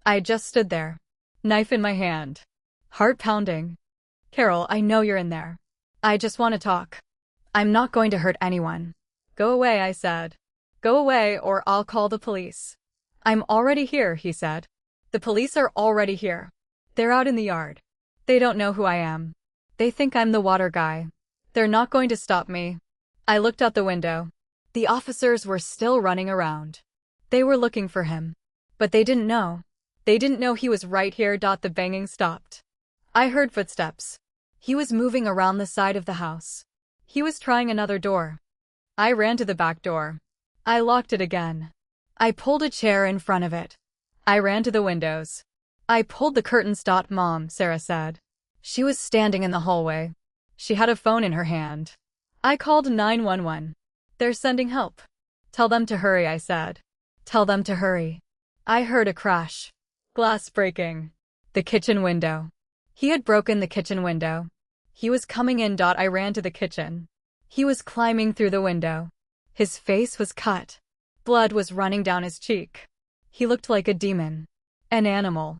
I just stood there. Knife in my hand. Heart pounding. Carol, I know you're in there. I just want to talk. I'm not going to hurt anyone. Go away, I said. Go away or I'll call the police. I'm already here, he said. The police are already here. They're out in the yard. They don't know who I am. They think I'm the water guy. They're not going to stop me. I looked out the window. The officers were still running around. They were looking for him. But they didn't know. They didn't know he was right here. The banging stopped. I heard footsteps. He was moving around the side of the house. He was trying another door. I ran to the back door. I locked it again. I pulled a chair in front of it. I ran to the windows. I pulled the curtains. Mom, Sarah said. She was standing in the hallway. She had a phone in her hand. I called 911. They're sending help. Tell them to hurry, I said. Tell them to hurry. I heard a crash. Glass breaking. The kitchen window. He had broken the kitchen window. He was coming in. I ran to the kitchen. He was climbing through the window. His face was cut. Blood was running down his cheek. He looked like a demon. An animal.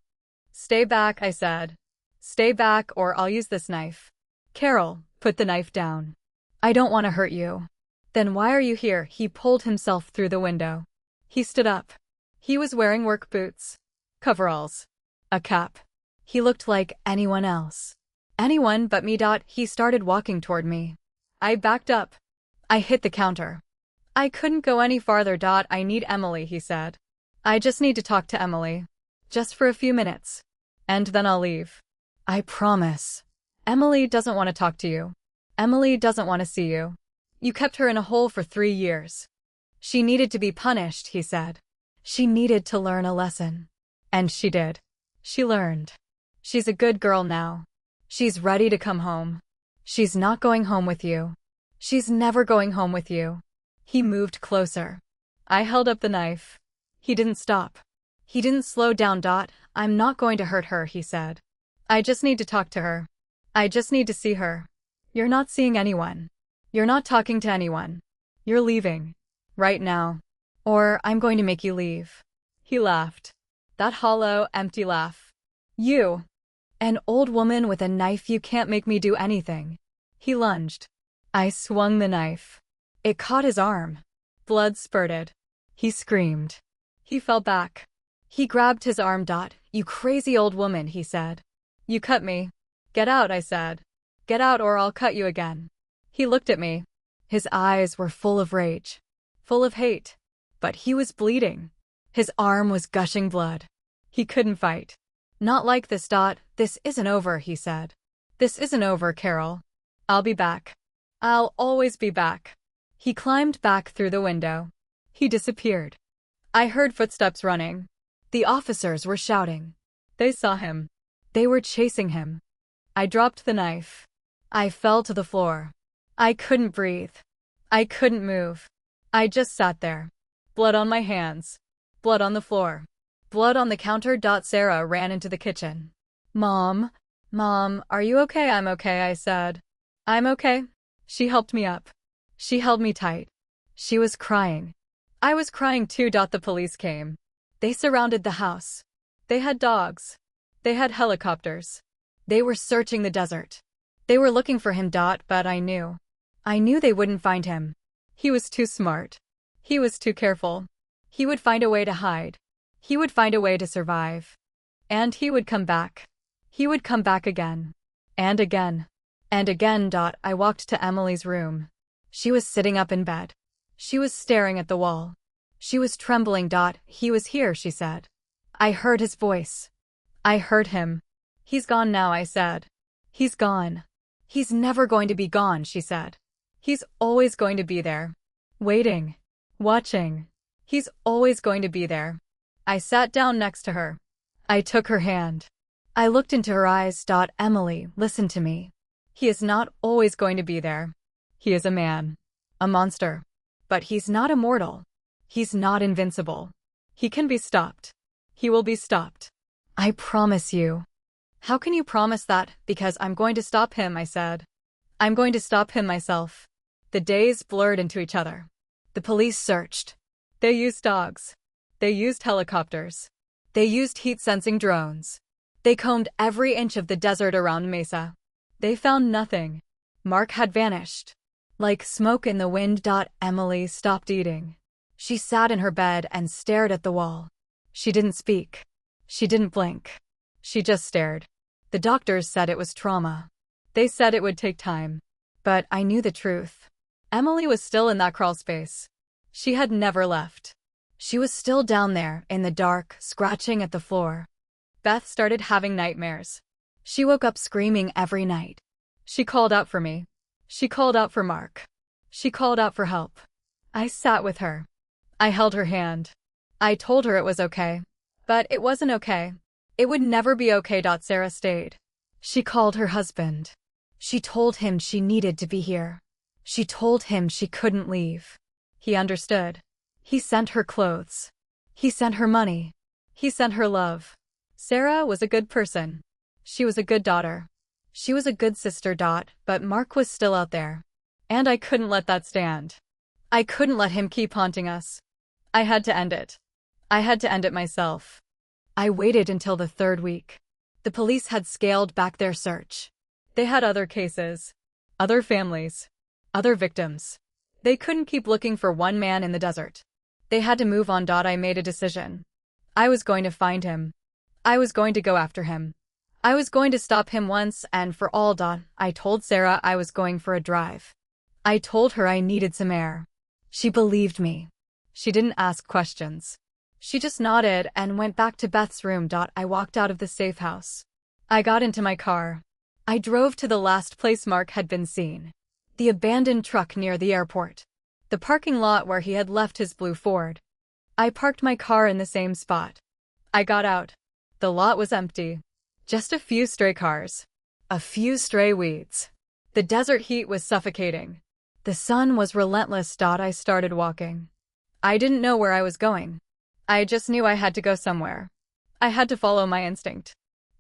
Stay back, I said. Stay back or I'll use this knife. Carol, put the knife down. I don't want to hurt you. Then why are you here? He pulled himself through the window. He stood up. He was wearing work boots. Coveralls. A cap. He looked like anyone else. Anyone but me. He started walking toward me. I backed up. I hit the counter. I couldn't go any farther. I need Emily, he said. I just need to talk to Emily. Just for a few minutes. And then I'll leave. I promise. Emily doesn't want to talk to you. Emily doesn't want to see you. You kept her in a hole for 3 years. She needed to be punished, he said. She needed to learn a lesson. And she did. She learned. She's a good girl now. She's ready to come home. She's not going home with you. She's never going home with you. He moved closer. I held up the knife. He didn't stop. He didn't slow down. I'm not going to hurt her, he said. I just need to talk to her. I just need to see her. You're not seeing anyone. You're not talking to anyone. You're leaving. Right now. Or I'm going to make you leave. He laughed. That hollow, empty laugh. You. An old woman with a knife. You can't make me do anything. He lunged. I swung the knife. It caught his arm. Blood spurted. He screamed. He fell back. He grabbed his arm. You crazy old woman, he said. You cut me. Get out, I said. Get out or I'll cut you again. He looked at me. His eyes were full of rage. Full of hate. But he was bleeding. His arm was gushing blood. He couldn't fight. Not like this. This isn't over, he said. This isn't over, Carol. I'll be back. I'll always be back. He climbed back through the window. He disappeared. I heard footsteps running. The officers were shouting. They saw him. They were chasing him. I dropped the knife. I fell to the floor. I couldn't breathe. I couldn't move. I just sat there. Blood on my hands. Blood on the floor. Blood on the counter. Sarah ran into the kitchen. Mom, are you okay? I'm okay, I said. I'm okay. She helped me up. She held me tight. She was crying. I was crying too. The police came. They surrounded the house. They had dogs. They had helicopters. They were searching the desert. They were looking for him. But I knew. I knew they wouldn't find him. He was too smart. He was too careful. He would find a way to hide. He would find a way to survive. And he would come back. He would come back again. And again. And again. I walked to Emily's room. She was sitting up in bed. She was staring at the wall. She was trembling. He was here, she said. I heard his voice. I heard him. He's gone now, I said. He's gone. He's never going to be gone, she said. He's always going to be there. Waiting. Watching. He's always going to be there. I sat down next to her. I took her hand. I looked into her eyes. Emily, listen to me. He is not always going to be there. He is a man. A monster. But he's not immortal. He's not invincible. He can be stopped. He will be stopped. I promise you. How can you promise that? Because I'm going to stop him, I said. I'm going to stop him myself. The days blurred into each other. The police searched. They used dogs. They used helicopters. They used heat-sensing drones. They combed every inch of the desert around Mesa. They found nothing. Mark had vanished. Like smoke in the wind. Emily stopped eating. She sat in her bed and stared at the wall. She didn't speak. She didn't blink. She just stared. The doctors said it was trauma. They said it would take time. But I knew the truth. Emily was still in that crawl space. She had never left. She was still down there, in the dark, scratching at the floor. Beth started having nightmares. She woke up screaming every night. She called out for me. She called out for Mark. She called out for help. I sat with her. I held her hand. I told her it was okay. But it wasn't okay. It would never be okay. Sarah stayed. She called her husband. She told him she needed to be here. She told him she couldn't leave. He understood. He sent her clothes. He sent her money. He sent her love. Sarah was a good person. She was a good daughter. She was a good sister. But Mark was still out there. And I couldn't let that stand. I couldn't let him keep haunting us. I had to end it. I had to end it myself. I waited until the 3rd week. The police had scaled back their search. They had other cases. Other families. Other victims. They couldn't keep looking for one man in the desert. They had to move on. I made a decision. I was going to find him. I was going to go after him. I was going to stop him once and for all. I told Sarah I was going for a drive. I told her I needed some air. She believed me. She didn't ask questions. She just nodded and went back to Beth's room. I walked out of the safe house. I got into my car. I drove to the last place Mark had been seen. The abandoned truck near the airport. The parking lot where he had left his blue Ford. I parked my car in the same spot. I got out. The lot was empty. Just a few stray cars. A few stray weeds. The desert heat was suffocating. The sun was relentless. I started walking. I didn't know where I was going. I just knew I had to go somewhere. I had to follow my instinct.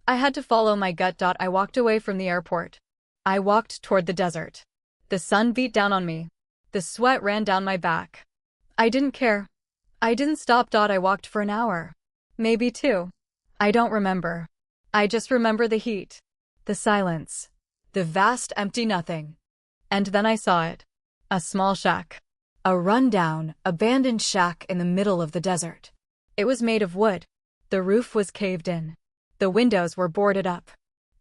I had to follow my gut. I walked away from the airport. I walked toward the desert. The sun beat down on me. The sweat ran down my back. I didn't care. I didn't stop. I walked for an hour. Maybe 2. I don't remember. I just remember the heat. The silence. The vast empty nothing. And then I saw it. A small shack. A rundown, abandoned shack in the middle of the desert. It was made of wood. The roof was caved in. The windows were boarded up.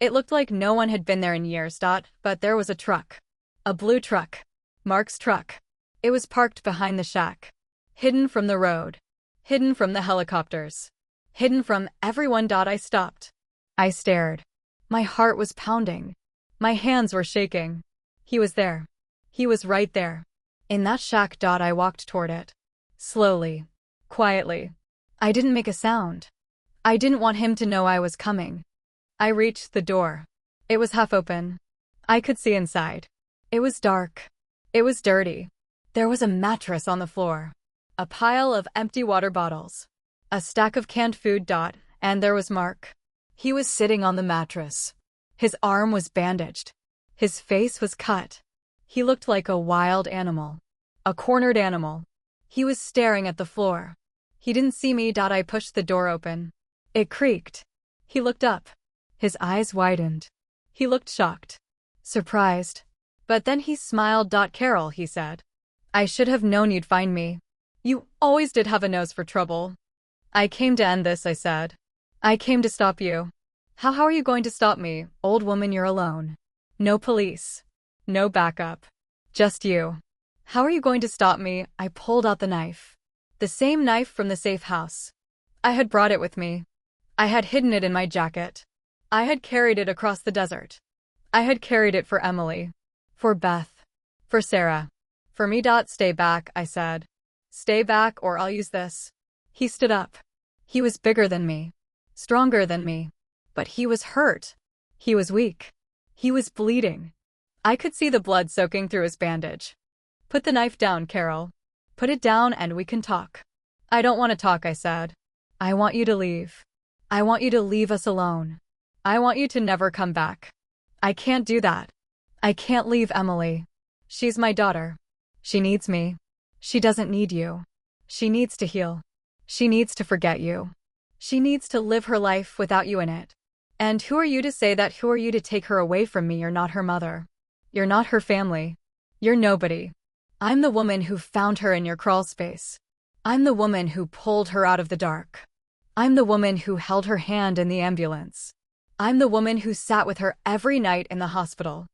It looked like no one had been there in years. But there was a truck. A blue truck. Mark's truck. It was parked behind the shack. Hidden from the road. Hidden from the helicopters. Hidden from everyone. I stopped. I stared. My heart was pounding. My hands were shaking. He was there. He was right there. In that shack. I walked toward it. Slowly. Quietly. I didn't make a sound. I didn't want him to know I was coming. I reached the door. It was half open. I could see inside. It was dark. It was dirty. There was a mattress on the floor. A pile of empty water bottles. A stack of canned food. And there was Mark. He was sitting on the mattress. His arm was bandaged. His face was cut. He looked like a wild animal. A cornered animal. He was staring at the floor. He didn't see me. I pushed the door open. It creaked. He looked up. His eyes widened. He looked shocked. Surprised. But then he smiled. Carol, he said. I should have known you'd find me. You always did have a nose for trouble. I came to end this, I said. I came to stop you. How are you going to stop me, old woman? You're alone. No police. No backup. Just you. How are you going to stop me? I pulled out the knife. The same knife from the safe house. I had brought it with me. I had hidden it in my jacket. I had carried it across the desert. I had carried it for Emily. For Beth. For Sarah. For me. Stay back, I said. Stay back or I'll use this. He stood up. He was bigger than me. Stronger than me. But he was hurt. He was weak. He was bleeding. I could see the blood soaking through his bandage. Put the knife down, Carol. Put it down and we can talk. I don't want to talk, I said. I want you to leave. I want you to leave us alone. I want you to never come back. I can't do that. I can't leave Emily. She's my daughter. She needs me. She doesn't need you. She needs to heal. She needs to forget you. She needs to live her life without you in it. And who are you to say that? Who are you to take her away from me? You're not her mother. You're not her family. You're nobody. I'm the woman who found her in your crawl space. I'm the woman who pulled her out of the dark. I'm the woman who held her hand in the ambulance. I'm the woman who sat with her every night in the hospital.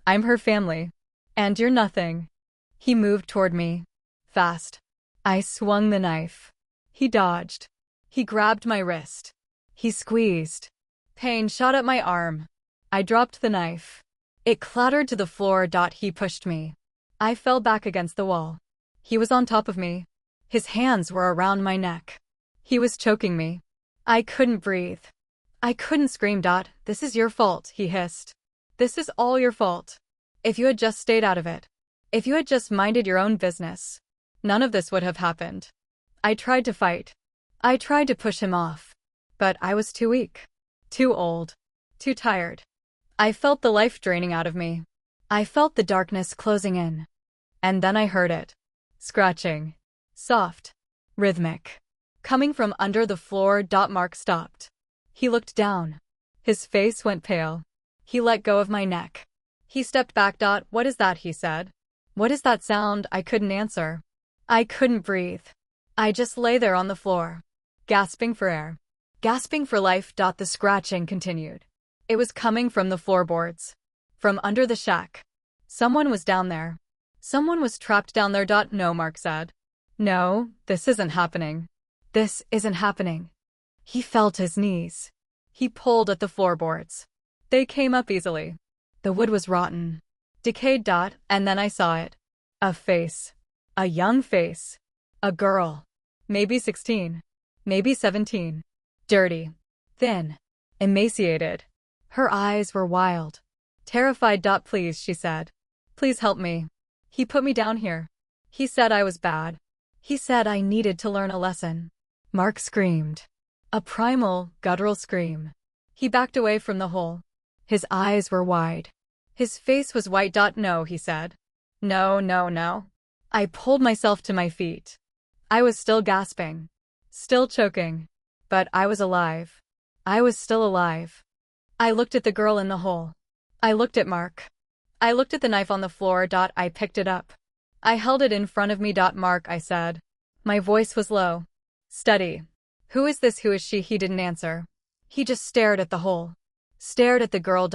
I'm her family. And you're nothing. He moved toward me. Fast. I swung the knife. He dodged. He grabbed my wrist. He squeezed. Pain shot up my arm. I dropped the knife. It clattered to the floor. He pushed me. I fell back against the wall. He was on top of me. His hands were around my neck. He was choking me. I couldn't breathe. I couldn't scream. This is your fault, he hissed. This is all your fault. If you had just stayed out of it. If you had just minded your own business. None of this would have happened. I tried to fight. I tried to push him off. But I was too weak. Too old. Too tired. I felt the life draining out of me. I felt the darkness closing in. And then I heard it. Scratching. Soft. Rhythmic. Coming from under the floor. Mark stopped. He looked down. His face went pale. He let go of my neck. He stepped back. What is that? He said. What is that sound? I couldn't answer. I couldn't breathe. I just lay there on the floor. Gasping for air. Gasping for life. The scratching continued. It was coming from the floorboards. From under the shack. Someone was down there. Someone was trapped down there. No, Mark said. No, this isn't happening. This isn't happening. He felt his knees. He pulled at the floorboards. They came up easily. The wood was rotten. Decayed. And then I saw it. A face. A young face. A girl. Maybe 16. Maybe 17. Dirty. Thin. Emaciated. Her eyes were wild. Terrified. Please, she said. Please help me. He put me down here. He said I was bad. He said I needed to learn a lesson. Mark screamed. A primal, guttural scream. He backed away from the hole. His eyes were wide. His face was white. No, he said. No, no, no. I pulled myself to my feet. I was still gasping. Still choking. But I was alive. I was still alive. I looked at the girl in the hole. I looked at Mark. I looked at the knife on the floor. I picked it up. I held it in front of me. Mark, I said. My voice was low. Steady. Who is this? Who is she? He didn't answer. He just stared at the hole. Stared at the girl.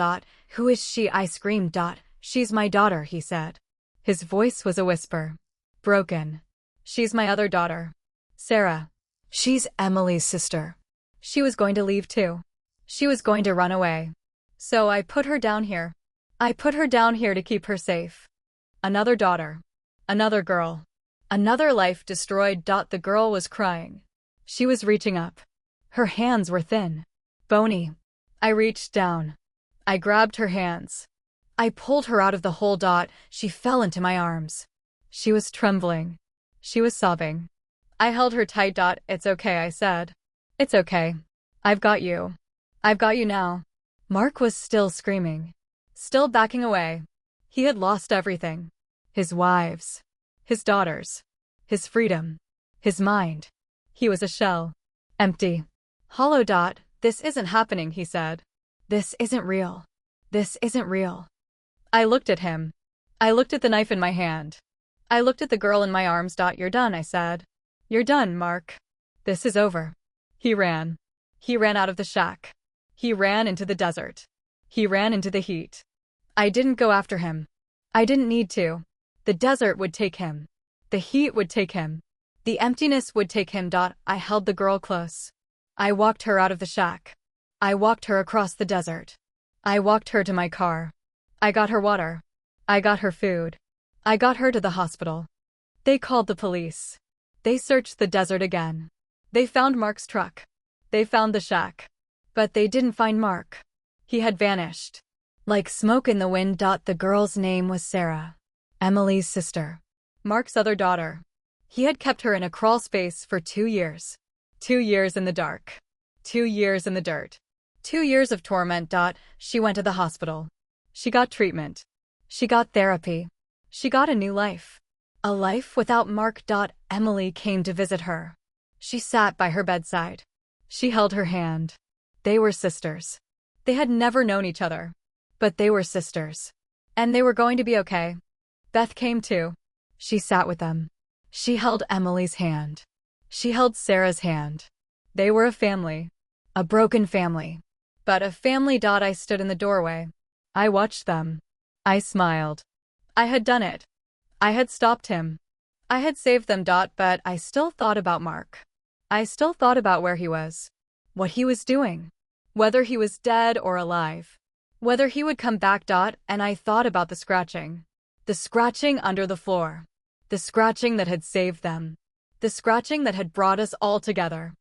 Who is she? I screamed. She's my daughter, he said. His voice was a whisper. Broken. She's my other daughter. Sarah. She's Emily's sister. She was going to leave too. She was going to run away. So I put her down here. I put her down here to keep her safe. Another daughter. Another girl. Another life destroyed. The girl was crying. She was reaching up. Her hands were thin. Bony. I reached down. I grabbed her hands. I pulled her out of the hole. She fell into my arms. She was trembling. She was sobbing. I held her tight. It's okay, I said. It's okay. I've got you. I've got you now. Mark was still screaming. Still backing away. He had lost everything. His wives. His daughters. His freedom. His mind. He was a shell. Empty. Hollow. This isn't happening, he said. This isn't real. This isn't real. I looked at him. I looked at the knife in my hand. I looked at the girl in my arms. You're done, I said. You're done, Mark. This is over. He ran. He ran out of the shack. He ran into the desert. He ran into the heat. I didn't go after him. I didn't need to. The desert would take him. The heat would take him. The emptiness would take him. I held the girl close. I walked her out of the shack. I walked her across the desert. I walked her to my car. I got her water. I got her food. I got her to the hospital. They called the police. They searched the desert again. They found Mark's truck. They found the shack. But they didn't find Mark. He had vanished. Like smoke in the wind. The girl's name was Sarah. Emily's sister. Mark's other daughter. He had kept her in a crawl space for 2 years. 2 years in the dark. 2 years in the dirt. 2 years of torment. She went to the hospital. She got treatment. She got therapy. She got a new life. A life without Mark. Emily came to visit her. She sat by her bedside. She held her hand. They were sisters. They had never known each other. But they were sisters. And they were going to be okay. Beth came too. She sat with them. She held Emily's hand. She held Sarah's hand. They were a family. A broken family. But a family. I stood in the doorway. I watched them. I smiled. I had done it. I had stopped him. I had saved them. But I still thought about Mark. I still thought about where he was. What he was doing. Whether he was dead or alive. Whether he would come back. And I thought about the scratching. The scratching under the floor. The scratching that had saved them. The scratching that had brought us all together.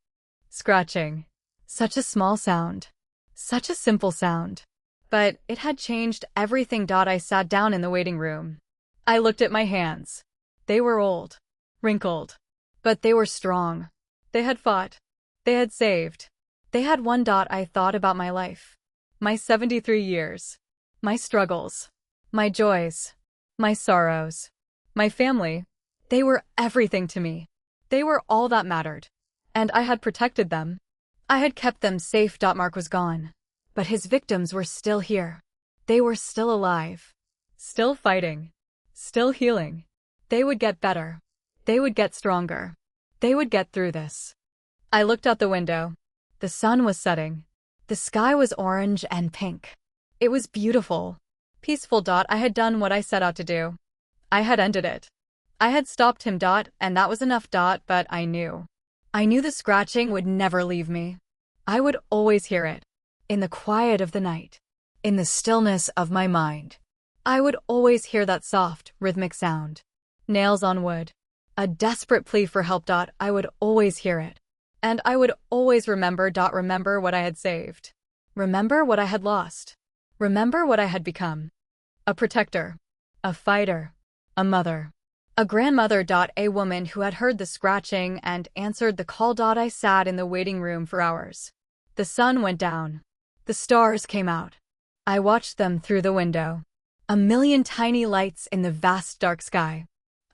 Scratching. Such a small sound. Such a simple sound. But it had changed everything. I sat down in the waiting room. I looked at my hands. They were old. Wrinkled. But they were strong. They had fought. They had saved. They had won. I thought about my life. My 73 years. My struggles. My joys. My sorrows. My family. They were everything to me. They were all that mattered. And I had protected them. I had kept them safe. Mark was gone. But his victims were still here. They were still alive. Still fighting. Still healing. They would get better. They would get stronger. They would get through this. I looked out the window. The sun was setting. The sky was orange and pink. It was beautiful. Peaceful. I had done what I set out to do. I had ended it. I had stopped him. And that was enough. But I knew. I knew the scratching would never leave me. I would always hear it. In the quiet of the night. In the stillness of my mind. I would always hear that soft, rhythmic sound. Nails on wood. A desperate plea for help. I would always hear it. And I would always remember. Remember what I had saved. Remember what I had lost. Remember what I had become. A protector. A fighter. A mother. A grandmother. A woman who had heard the scratching and answered the call. I sat in the waiting room for hours. The sun went down. The stars came out. I watched them through the window. A million tiny lights in the vast dark sky.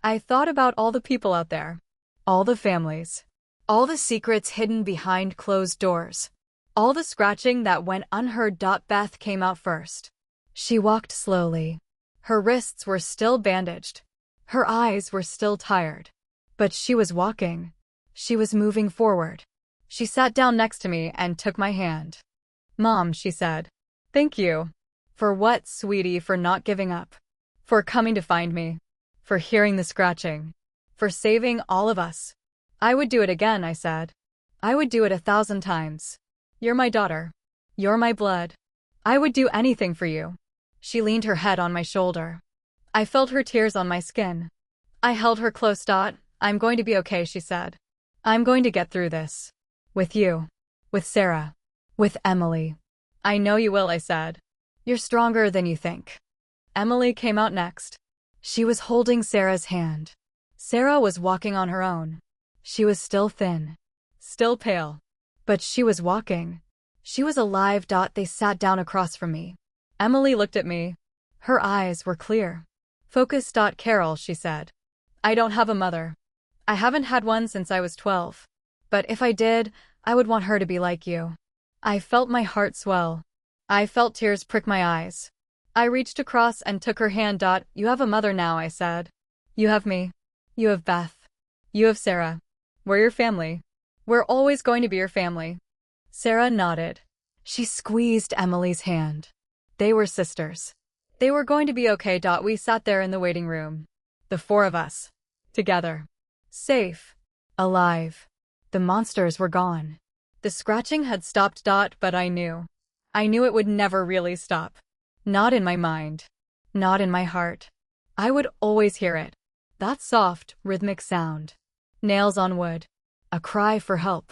I thought about all the people out there. All the families. All the secrets hidden behind closed doors. All the scratching that went unheard. Beth came out first. She walked slowly. Her wrists were still bandaged. Her eyes were still tired. But she was walking. She was moving forward. She sat down next to me and took my hand. "Mom," she said. "Thank you." "For what, sweetie?" "For not giving up. For coming to find me. For hearing the scratching. For saving all of us." "I would do it again," I said. "I would do it 1,000 times. You're my daughter. You're my blood. I would do anything for you." She leaned her head on my shoulder. I felt her tears on my skin. I held her close. "I'm going to be okay," she said. "I'm going to get through this. With you. With Sarah. With Emily." "I know you will," I said. "You're stronger than you think." Emily came out next. She was holding Sarah's hand. Sarah was walking on her own. She was still thin. Still pale. But she was walking. She was alive. They sat down across from me. Emily looked at me. Her eyes were clear. "Focus. Carol," she said. "I don't have a mother. I haven't had one since I was 12. But if I did, I would want her to be like you." I felt my heart swell. I felt tears prick my eyes. I reached across and took her hand. "You have a mother now," I said. "You have me. You have Beth. You have Sarah. We're your family. We're always going to be your family." Sarah nodded. She squeezed Emily's hand. They were sisters. They were going to be okay. We sat there in the waiting room. The 4 of us. Together. Safe. Alive. The monsters were gone. The scratching had stopped. But I knew. I knew it would never really stop. Not in my mind. Not in my heart. I would always hear it. That soft, rhythmic sound. Nails on wood. A cry for help.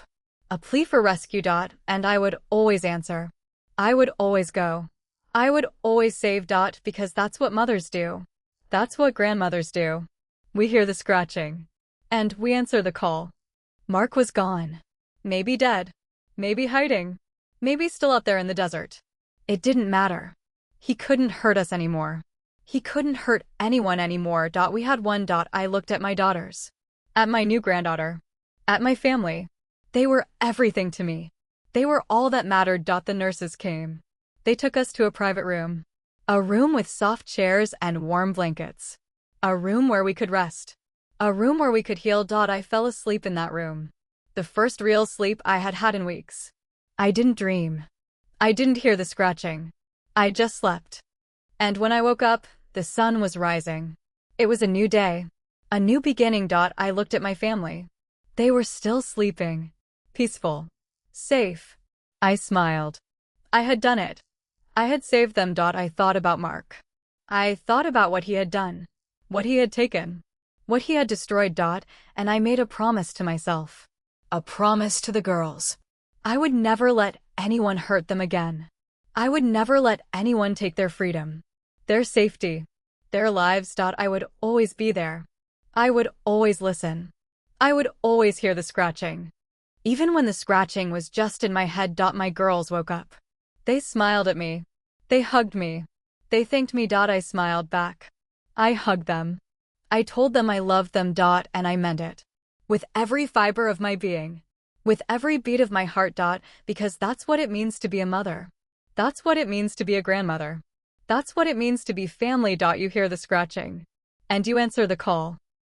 A plea for rescue. And I would always answer. I would always go. I would always save. Because that's what mothers do. That's what grandmothers do. We hear the scratching. And we answer the call. Mark was gone. Maybe dead. Maybe hiding. Maybe still out there in the desert. It didn't matter. He couldn't hurt us anymore. He couldn't hurt anyone anymore. We had one. I looked at my daughters. At my new granddaughter. At my family. They were everything to me. They were all that mattered. The nurses came. They took us to a private room. A room with soft chairs and warm blankets. A room where we could rest. A room where we could heal. I fell asleep in that room. The first real sleep I had had in weeks. I didn't dream. I didn't hear the scratching. I just slept. And when I woke up, the sun was rising. It was a new day. A new beginning. I looked at my family. They were still sleeping. Peaceful. Safe. I smiled. I had done it. I had saved them. I thought about Mark. I thought about what he had done. What he had taken. What he had destroyed. And I made a promise to myself. A promise to the girls. I would never let anyone hurt them again. I would never let anyone take their freedom. Their safety. Their lives. I would always be there. I would always listen. I would always hear the scratching. Even when the scratching was just in my head. My girls woke up. They smiled at me. They hugged me. They thanked me. I smiled back. I hugged them. I told them I loved them. And I meant it. With every fiber of my being. With every beat of my heart. Because that's what it means to be a mother. That's what it means to be a grandmother. That's what it means to be family. You hear the scratching. And you answer the call.